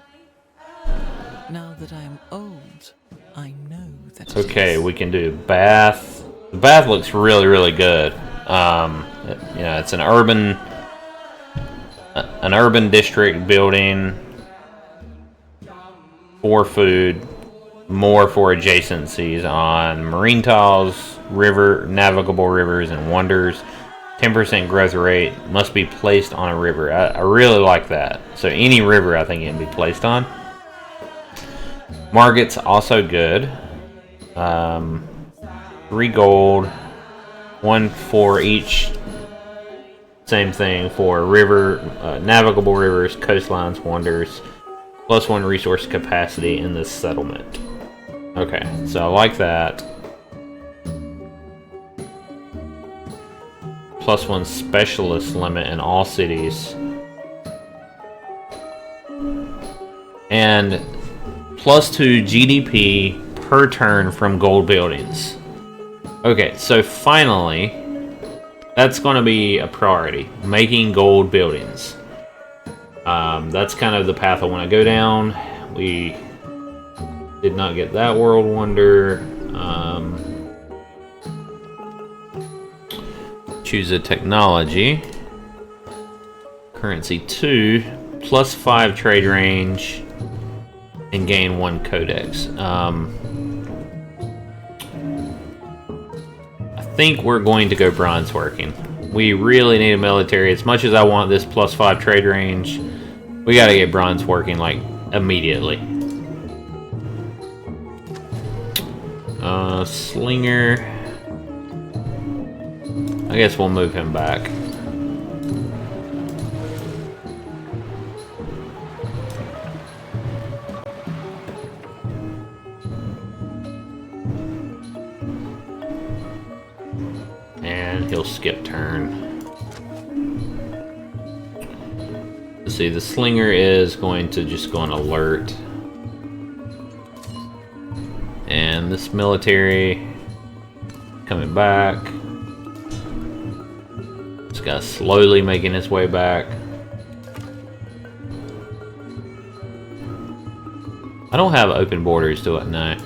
Now that I am old, I know that. Okay, we can do bath. The bath looks really, really good. Yeah, it's an urban district building for food, more for adjacencies on marine tiles, navigable rivers and wonders. 10% growth rate must be placed on a river. I really like that. So any river I think it can be placed on. Market's also good. 3 gold, 1 for each. Same thing for navigable rivers, coastlines, wonders. +1 resource capacity in this settlement. Okay, so I like that. +1 specialist limit in all cities. And +2 GDP per turn from gold buildings. Okay, so finally, that's going to be a priority. Making gold buildings. That's kind of the path I want to go down. We did not get that world wonder. Choose a technology. Currency 2. +5 trade range. And gain 1 codex. I think we're going to go bronze working. We really need a military. As much as I want this +5 trade range, we gotta get bronze working like immediately. Slinger. I guess we'll move him back. And he'll skip turn. Let's see, the slinger is going to just go on alert. And this military coming back. This guy's slowly making his way back. I don't have open borders, do I? No.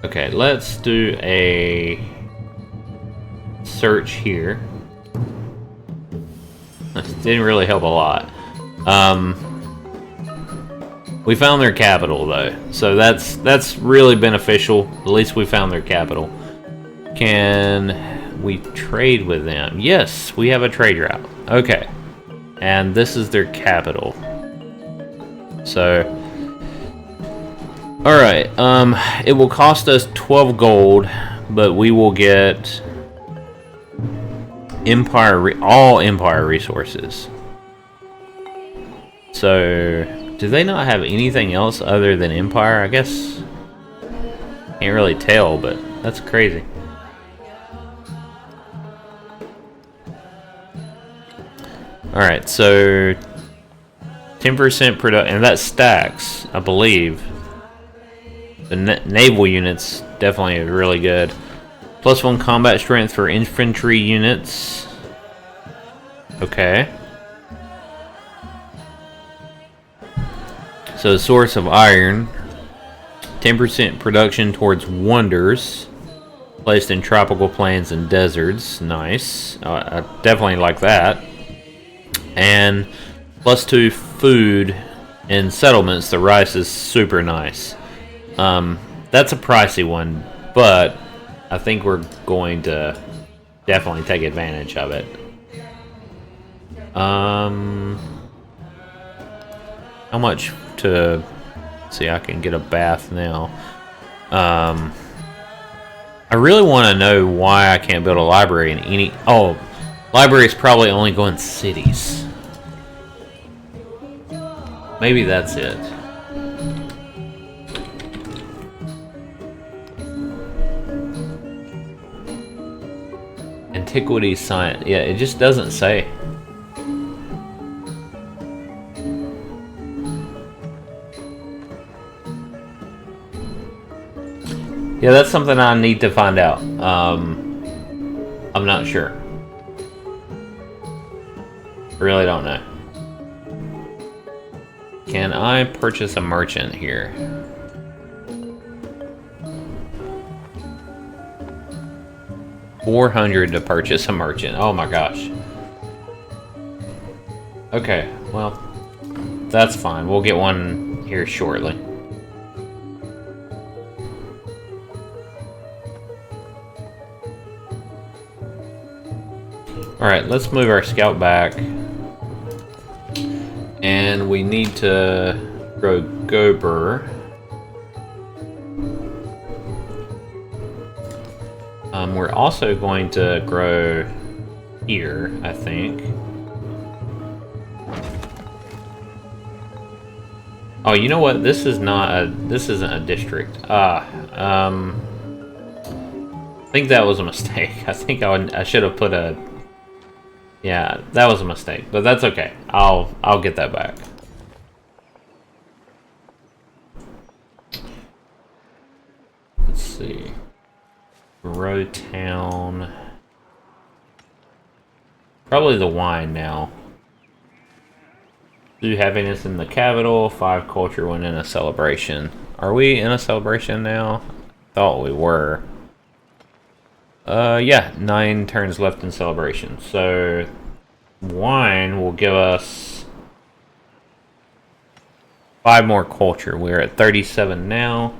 Okay, let's do a search here. Didn't really help a lot. We found their capital though, so that's really beneficial. At least we found their capital. Can we trade with them? Yes, we have a trade route. Okay, and this is their capital. So, all right. It will cost us 12 gold, but we will get all Empire resources. So, do they not have anything else other than Empire? I guess can't really tell, but that's crazy. All right, so 10% production, and that stacks, I believe. The naval units definitely are really good. +1 combat strength for infantry units. Okay. So, source of iron. 10% production towards wonders. Placed in tropical plains and deserts. Nice. I definitely like that. And +2 food in settlements. The rice is super nice. That's a pricey one, but I think we're going to definitely take advantage of it. How much to see? I can get a bath now. I really want to know why I can't build a library in any. Oh, libraries probably only go in cities. Maybe that's it. Antiquity science. Yeah, it just doesn't say. Yeah, that's something I need to find out. I'm not sure. Really don't know. Can I purchase a merchant here? $400 to purchase a merchant. Oh my gosh. Okay, well, that's fine. We'll get one here shortly. Alright, let's move our scout back. And we need to grow Gober. We're also going to grow here, I think. Oh, you know what? This is not a. This isn't a district. I think that was a mistake. I think I should have put a. Yeah, that was a mistake, but that's okay. I'll get that back. Let's see. Grow town. Probably the wine now. 2 happiness in the capital, 5 culture when in a celebration. Are we in a celebration now? Thought we were. Yeah, 9 turns left in celebration. So, wine will give us 5 more culture. We're at 37 now.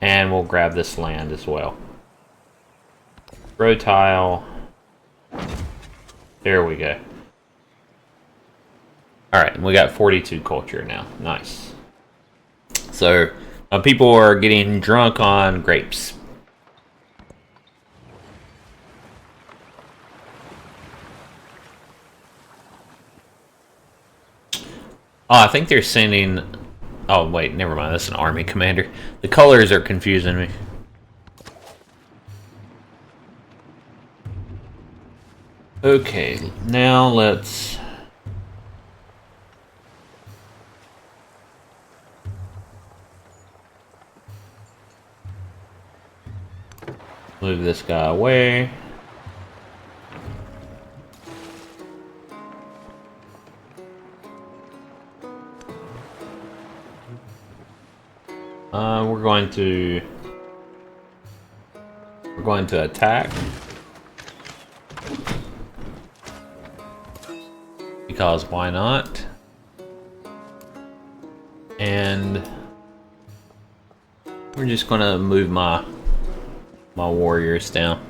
And we'll grab this land as well. Grow tile. There we go. Alright, we got 42 culture now. Nice. So, people are getting drunk on grapes. Oh, I think they're sending... Oh, wait, never mind. That's an army commander. The colors are confusing me. Okay, now let's... move this guy away. We're going to attack because why not? And we're just gonna move my warriors down.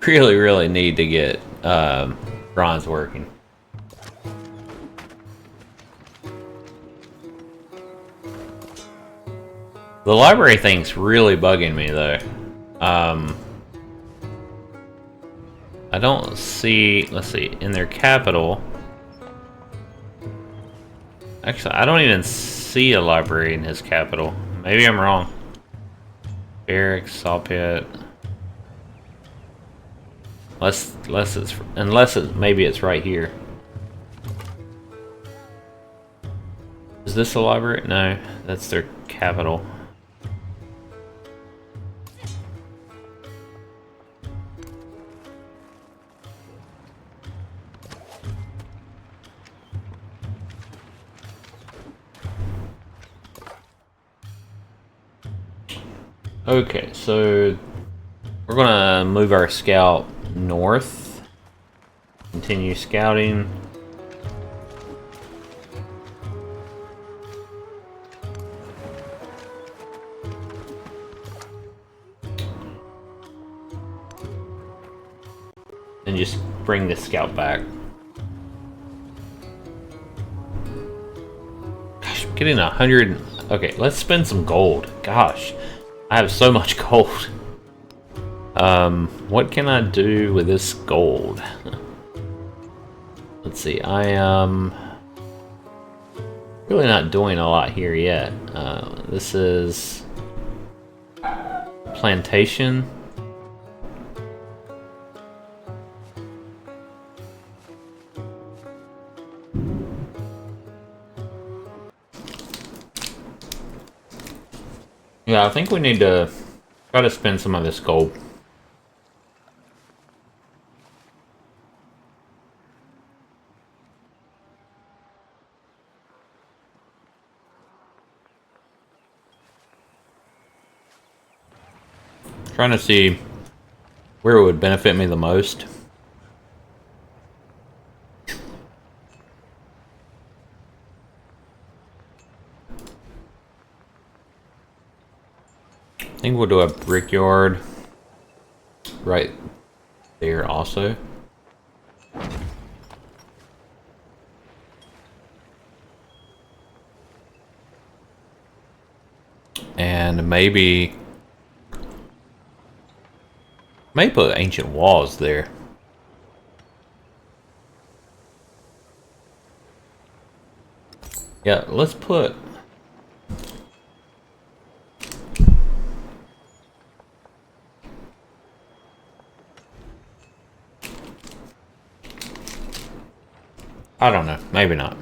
Really need to get bronze working. The library thing's really bugging me, though. I don't see... Let's see. In their capital... Actually, I don't even see a library in his capital. Maybe I'm wrong. Barracks, saw pit... Maybe it's right here. Is this a library? No, that's their capital. Okay, so we're gonna move our scout north continue scouting. And just bring the scout back. Gosh, I'm getting 100. Okay, let's spend some gold. Gosh, I have so much gold. What can I do with this gold? Let's see, I am really not doing a lot here yet. This is plantation. Yeah, I think we need to try to spend some of this gold. Trying to see where it would benefit me the most. I think we'll do a brickyard right there also. And maybe may put ancient walls there. Yeah, let's put I don't know, maybe not.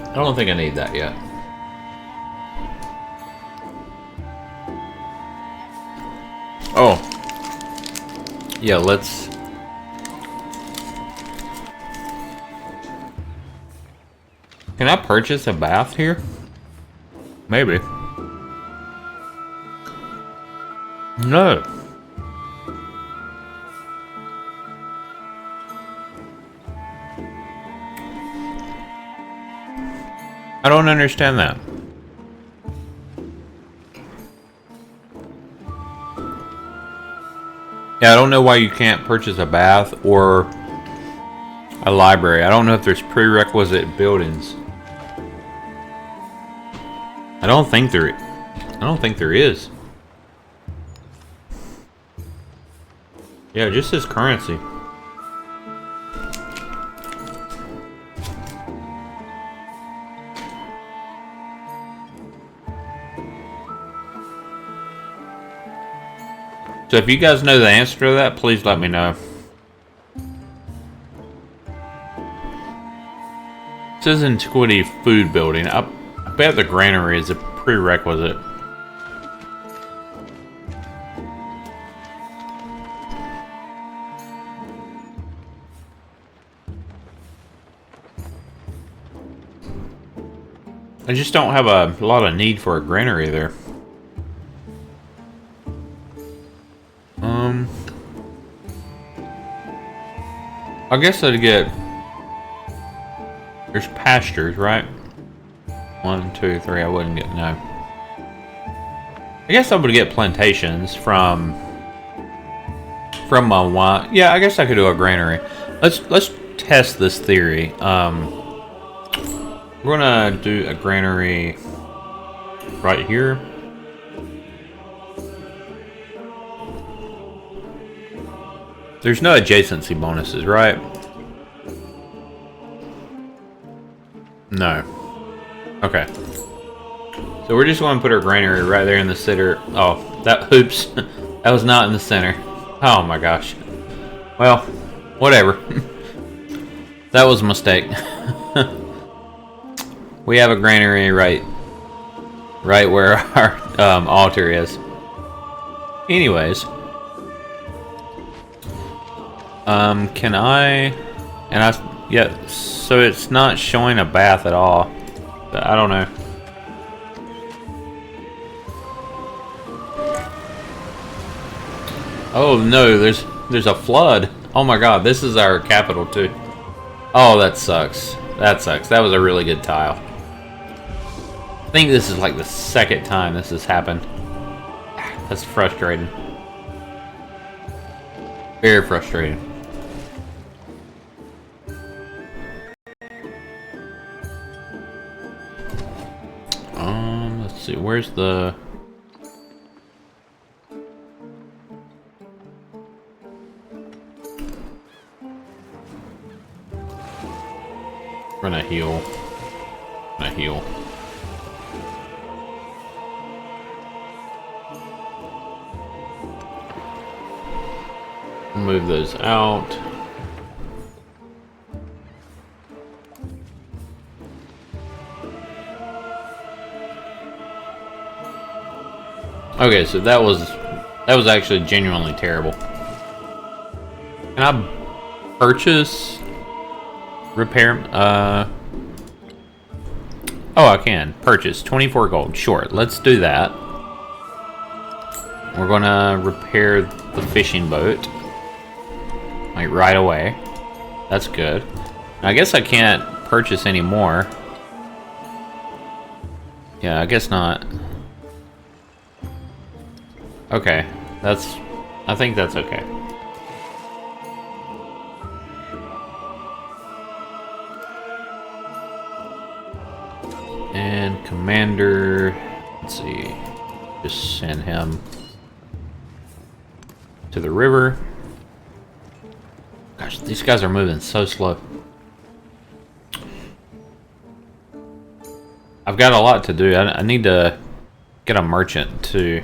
I don't think I need that yet. Oh. Yeah, let's... Can I purchase a bath here? Maybe. No. I don't understand that. Yeah, I don't know why you can't purchase a bath or a library. I don't know if there's prerequisite buildings. I don't think there is. Yeah, it just says currency. So if you guys know the answer to that, please let me know. It says antiquity food building. I bet the granary is a prerequisite. I just don't have a lot of need for a granary there. I guess I'd get... There's pastures, right? 1, 2, 3, I wouldn't get... No. I guess I would get plantations from my wine. Yeah, I guess I could do a granary. Let's test this theory. We're gonna do a granary right here. There's no adjacency bonuses, right? No. Okay. So we're just going to put our granary right there in the center. Oh, that, oops. That was not in the center. Oh my gosh. Well, whatever. That was a mistake. We have a granary right where our altar is. Anyways. Can I... Yeah, so it's not showing a bath at all. But I don't know. Oh no, there's a flood. Oh my god, this is our capital too. Oh, that sucks. That sucks. That was a really good tile. I think this is like the second time this has happened. That's frustrating. Very frustrating. Let's see, where's the... We're gonna heal. Gonna heal. Move those out. Okay, so that was actually genuinely terrible. Can I purchase repair? Oh, I can purchase 24 gold. Sure, let's do that. We're gonna repair the fishing boat, like right away. That's good. I guess I can't purchase any more. Yeah, I guess not. Okay, I think that's okay. And Commander, let's see, just send him to the river. Gosh, these guys are moving so slow. I've got a lot to do. I need to get a merchant too.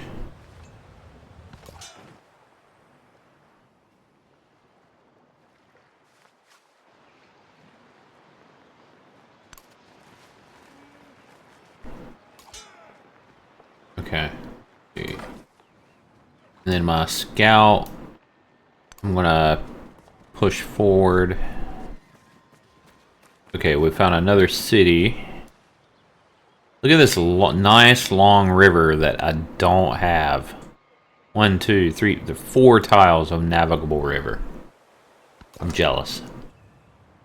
Okay. And then my scout, I'm gonna push forward. Okay, we found another city. Look at this nice long river that I don't have. 1, 2, 3, the 4 tiles of navigable river. I'm jealous.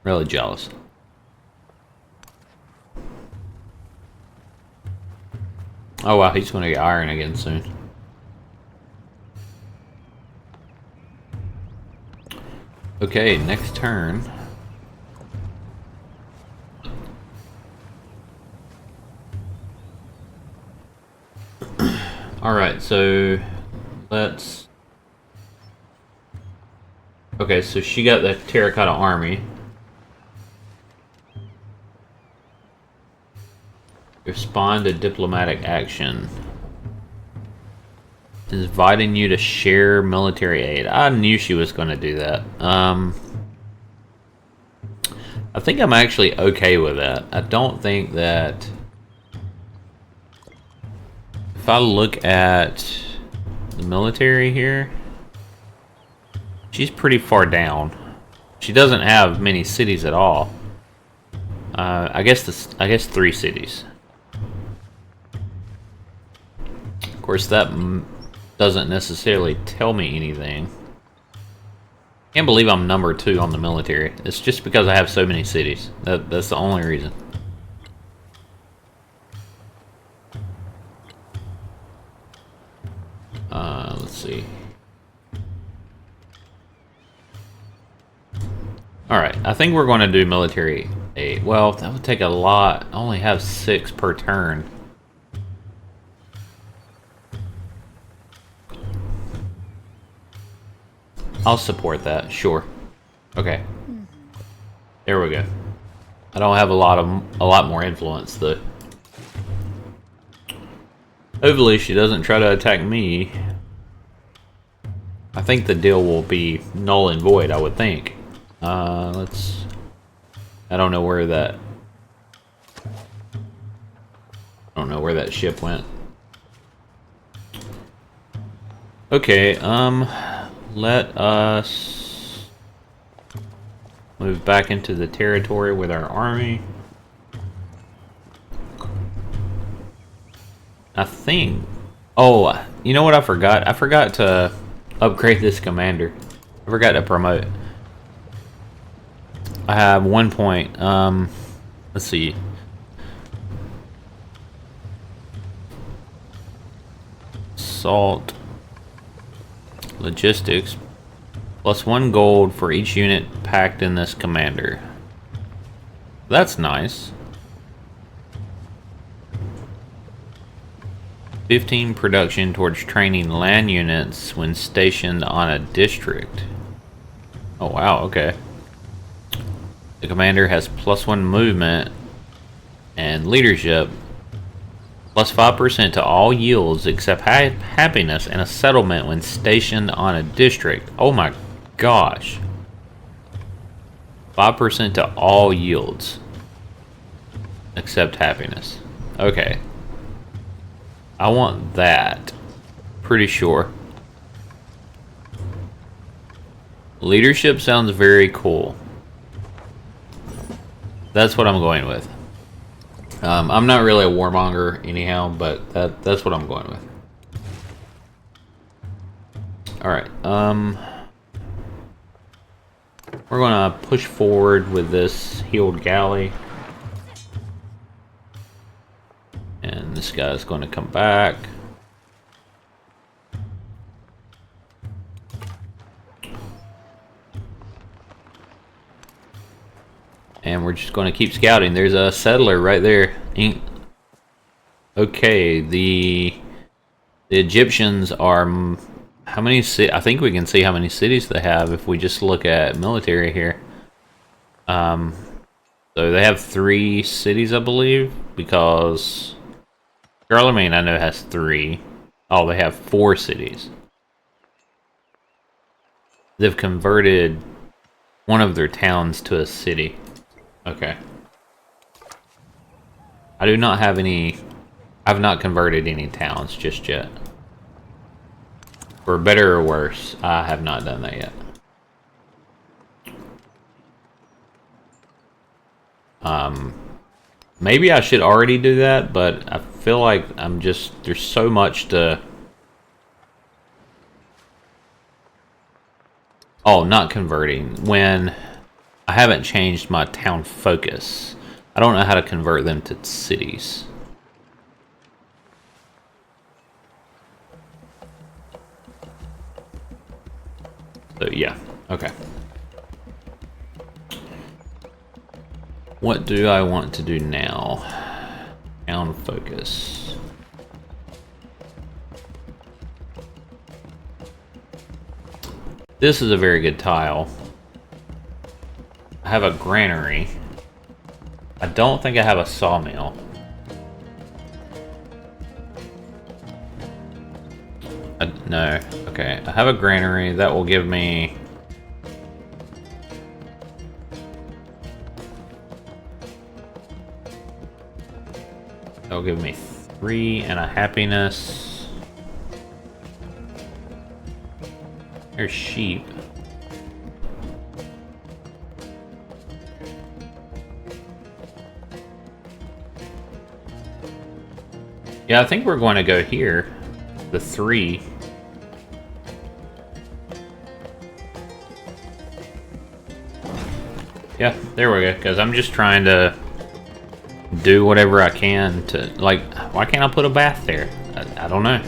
Really jealous. Oh wow, he's gonna get iron again soon. Okay, next turn. Alright, so let's... Okay, so she got the terracotta army. Respond to diplomatic action. Inviting you to share military aid. I knew she was going to do that. I think I'm actually okay with that. I don't think that... If I look at the military here, she's pretty far down. She doesn't have many cities at all. I guess 3 cities. Of course, that doesn't necessarily tell me anything. Can't believe I'm number 2 on the military. It's just because I have so many cities. That's the only reason. Let's see. Alright, I think we're going to do military aid. Well, that would take a lot. I only have 6 per turn. I'll support that, sure. Okay. There we go. I don't have a lot more influence though. Hopefully she doesn't try to attack me. I think the deal will be null and void, I would think. I don't know where that ship went. Okay, let us move back into the territory with our army. I think... Oh, you know what I forgot? I forgot to upgrade this commander. I forgot to promote. I have 1 point. Let's see. Assault. Logistics. +1 gold for each unit packed in this commander. That's nice. 15 production towards training land units when stationed on a district. Oh wow, okay. The commander has +1 movement and leadership. +5% to all yields except happiness and a settlement when stationed on a district. Oh my gosh. 5% to all yields except happiness. Okay. I want that. Pretty sure. Leadership sounds very cool. That's what I'm going with. I'm not really a warmonger anyhow, but that's what I'm going with. Alright, we're gonna push forward with this healed galley. And this guy's gonna come back. And we're just going to keep scouting. There's a settler right there. Okay, the Egyptians are... How many I think we can see how many cities they have if we just look at military here. So they have 3 cities, I believe, because Charlemagne I know has 3. Oh, they have 4 cities. They've converted one of their towns to a city. Okay. I do not have any... I've not converted any towns just yet. For better or worse, I have not done that yet. Maybe I should already do that, but I feel like I'm just... There's so much to... Oh, not converting. When... I haven't changed my town focus. I don't know how to convert them to cities. So yeah, okay. What do I want to do now? Town focus. This is a very good tile. I have a granary. I don't think I have a sawmill. No. Okay. I have a granary. That will give me... That'll give me 3 and a happiness. There's sheep. Yeah, I think we're going to go here. The 3. Yeah, there we go. Because I'm just trying to do whatever I can to... Like, why can't I put a bath there? I don't know.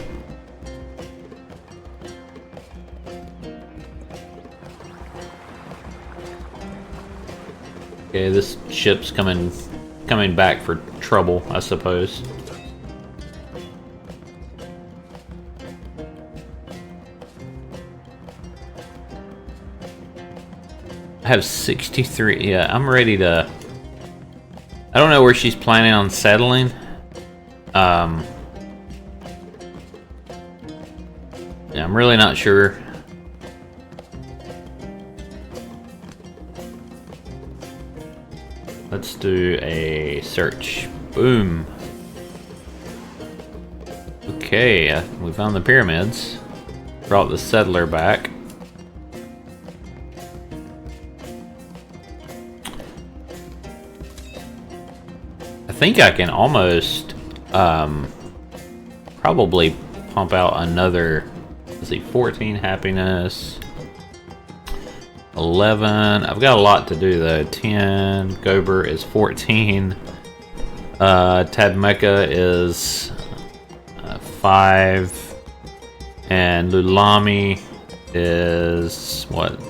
Okay, this ship's coming back for trouble, I suppose. I have 63. Yeah, I'm ready to... I don't know where she's planning on settling. Yeah, I'm really not sure. Let's do a search. Boom. Okay, we found the pyramids. Brought the settler back. I think I can almost probably pump out another let's see, 14 happiness. 11. I've got a lot to do though. 10. Gober is 14. Tadmeka is 5. And Lulami is what?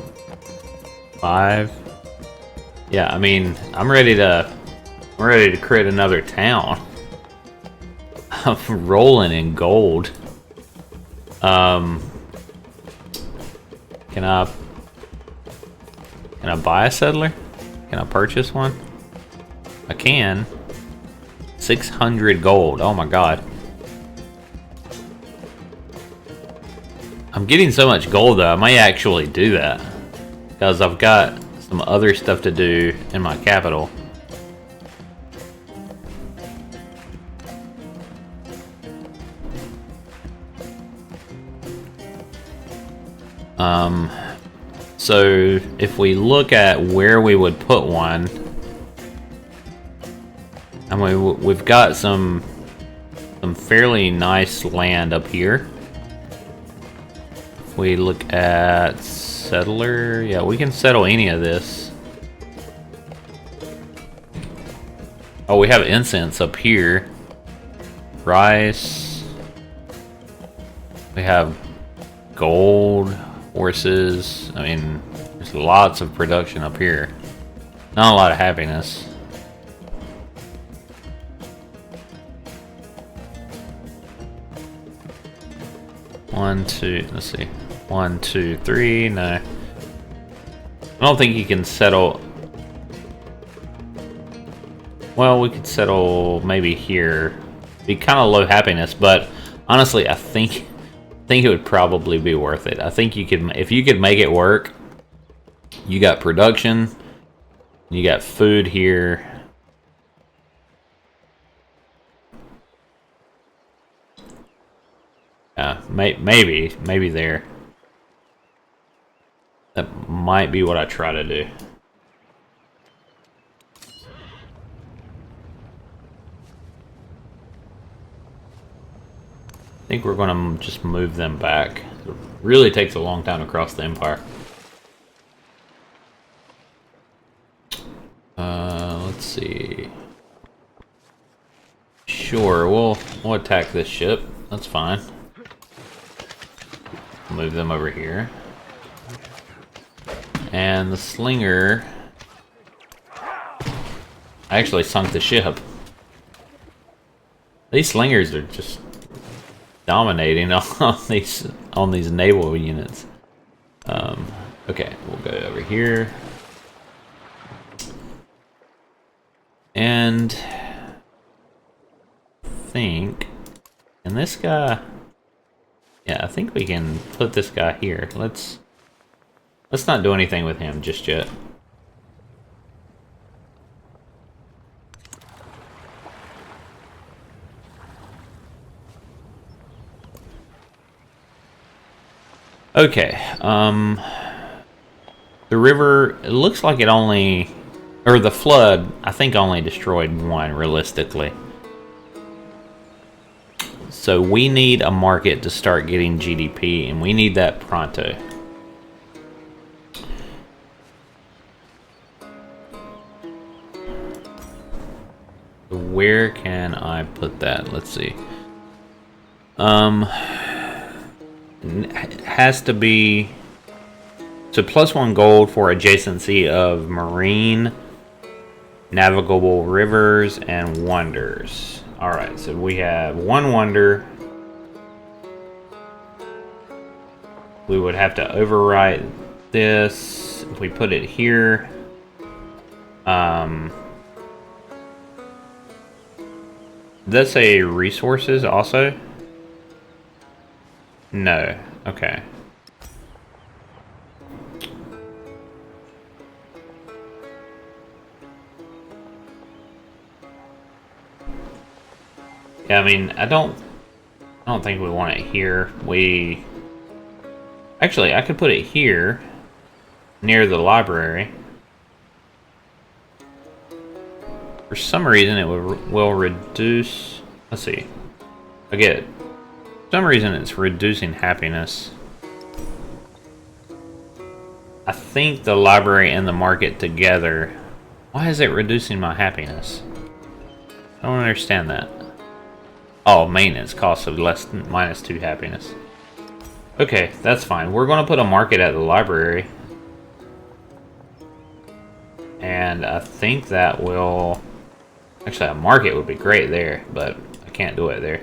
5? Yeah, I mean, I'm ready to create another town. I'm rolling in gold. Can I buy a settler? Can I purchase one? I can. 600 gold. Oh my god. I'm getting so much gold though, I may actually do that. Because I've got some other stuff to do in my capital. So if we look at where we would put one, I mean, we've got some fairly nice land up here. If we look at settler, yeah, we can settle any of this. Oh, we have incense up here. Rice. We have gold, horses. I mean, there's lots of production up here. Not a lot of happiness. One, two, let's see. 1, 2, 3, no. I don't think you can settle. Well, we could settle maybe here. Be kind of low happiness, but honestly, I think it would probably be worth it. I think you could, if you could make it work. You got production, you got food here. Maybe there. That might be what I try to do. I think we're going to just move them back. It really takes a long time to cross the empire. Let's see. Sure, we'll attack this ship. That's fine. Move them over here. And the slinger... I actually sunk the ship. These slingers are just dominating on these naval units. Okay, we'll go over here. And and this guy, yeah, I think we can put this guy here. Let's not do anything with him just yet. Okay, the river, it looks like it only, or the flood, I think only destroyed one, realistically. So we need a market to start getting GDP, and we need that pronto. Where can I put that? Let's see. It has to be... So +1 gold for adjacency of marine, navigable rivers, and wonders. Alright, so we have 1 wonder. We would have to overwrite this. If we put it here. Does that say resources also? No. Okay. Yeah, I mean, I don't think we want it here. Actually, I could put it here, near the library. For some reason, it will reduce. Let's see. For some reason, it's reducing happiness. I think the library and the market together. Why is it reducing my happiness? I don't understand that. Oh, maintenance costs of less than -2 happiness. Okay, that's fine. We're going to put a market at the library. And I think that will... Actually, a market would be great there, but I can't do it there.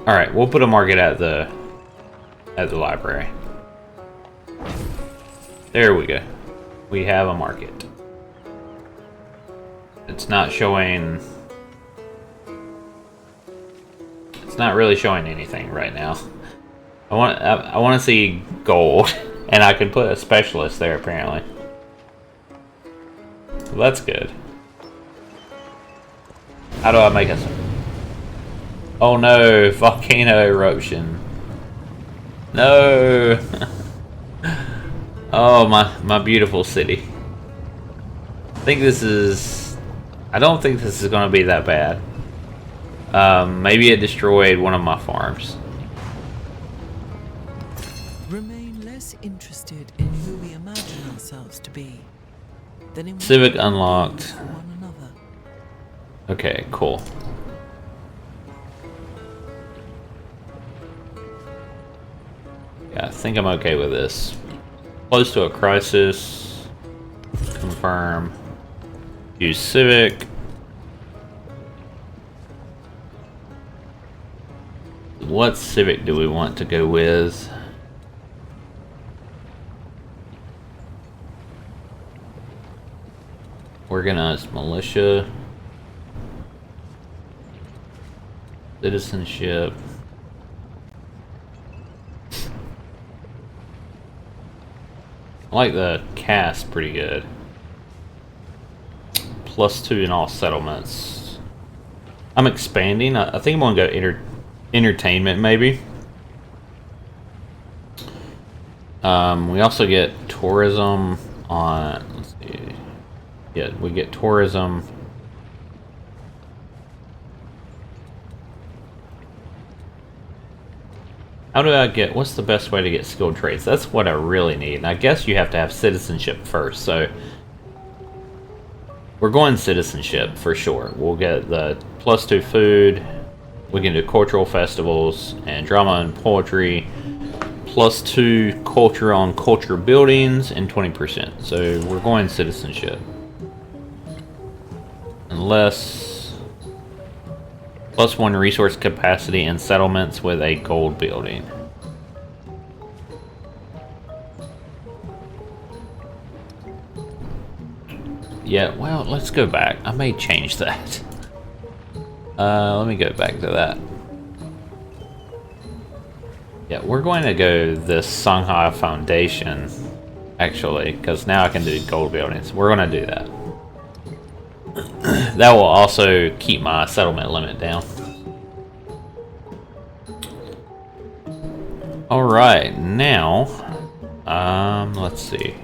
Alright, we'll put a market at the library. There we go. We have a market. It's not showing... It's not really showing anything right now. I want to see gold, and I can put a specialist there apparently. Well, that's good. How do I make a... Oh no, volcano eruption. No. Oh, my beautiful city. I don't think this is going to be that bad. Maybe it destroyed one of my farms. Remain less interested in who we imagine ourselves to be than in Civic unlocked. For one another. Okay, cool. Yeah, I think I'm okay with this. Close to a crisis. Confirm. Use civic. What civic do we want to go with? Organized militia. Citizenship. I like the cast pretty good. +2 in all settlements. I'm expanding. I think I'm going to go entertainment maybe. We also get tourism on... Let's see. Yeah, we get tourism. How do I get... What's the best way to get skilled trades? That's what I really need. And I guess you have to have citizenship first, so... We're going citizenship for sure. We'll get the +2 food. We can do cultural festivals and drama and poetry. +2 culture on culture buildings and 20%. So we're going citizenship. Unless +1 resource capacity and settlements with a gold building. Yeah, well, let's go back. I may change that. Let me go back to that. Yeah, we're going to go this Songhai Foundation, actually, because now I can do gold buildings. We're going to do that. That will also keep my settlement limit down. Alright, now, let's see.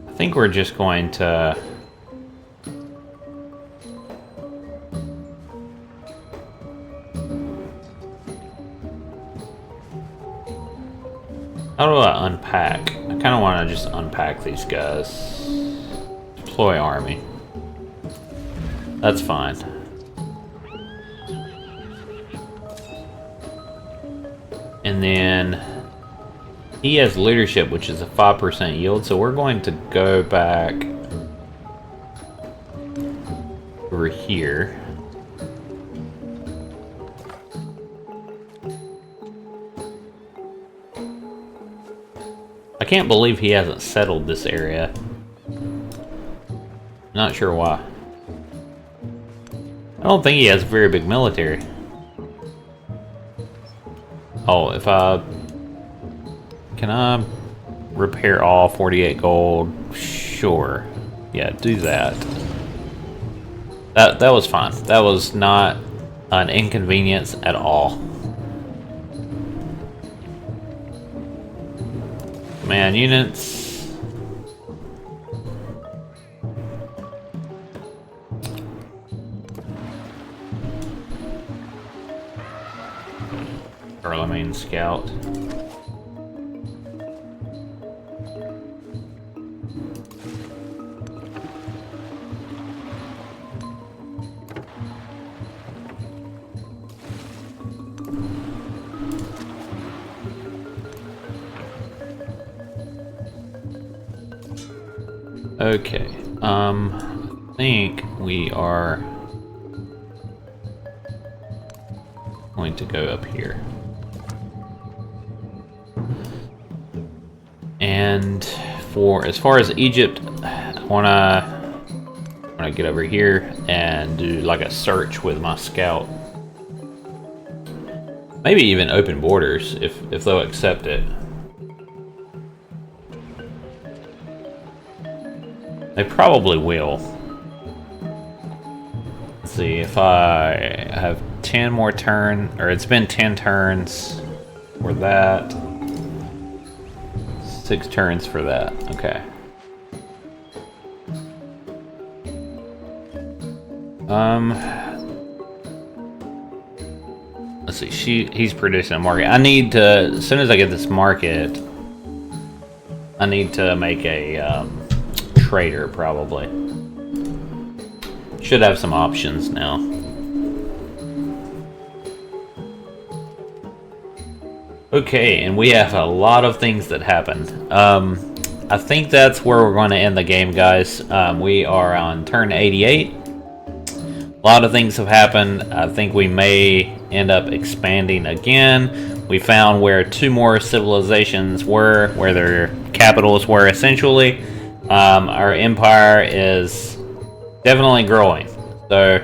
I think we're just going to... How do I unpack? I kind of want to just unpack these guys. Deploy army. That's fine. And then he has leadership, which is a 5% yield, so we're going to go back over here. I can't believe he hasn't settled this area. Not sure why. I don't think he has very big military. Oh, if I... Can I repair all 48 gold? Sure. Yeah, do that. That was fine. That was not an inconvenience at all. Man, units. Or, I mean, scout. Okay, I think we are going to go up here. And for as far as Egypt, I wanna get over here and do like a search with my scout. Maybe even open borders if they'll accept it. They probably will. Let's see if I have 10 more turns, or it's been 10 turns for that. 6 turns for that. Okay. Let's see. He's producing a market. I need to, as soon as I get this market, I need to make a trader probably. Should have some options now. Okay, and we have a lot of things that happened. I think that's where we're going to end the game, guys. We are on turn 88. A lot of things have happened. I think we may end up expanding again. We found where 2 more civilizations were, where their capitals were essentially. Our empire is definitely growing. So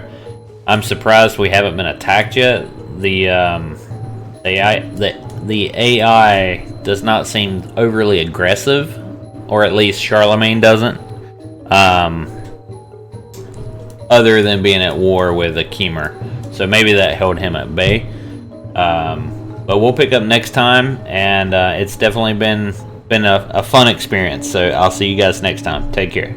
I'm surprised we haven't been attacked yet. The AI does not seem overly aggressive, or at least Charlemagne doesn't. Other than being at war with a Khmer, so maybe that held him at bay. But we'll pick up next time, and it's definitely been a fun experience. So I'll see you guys next time. Take care.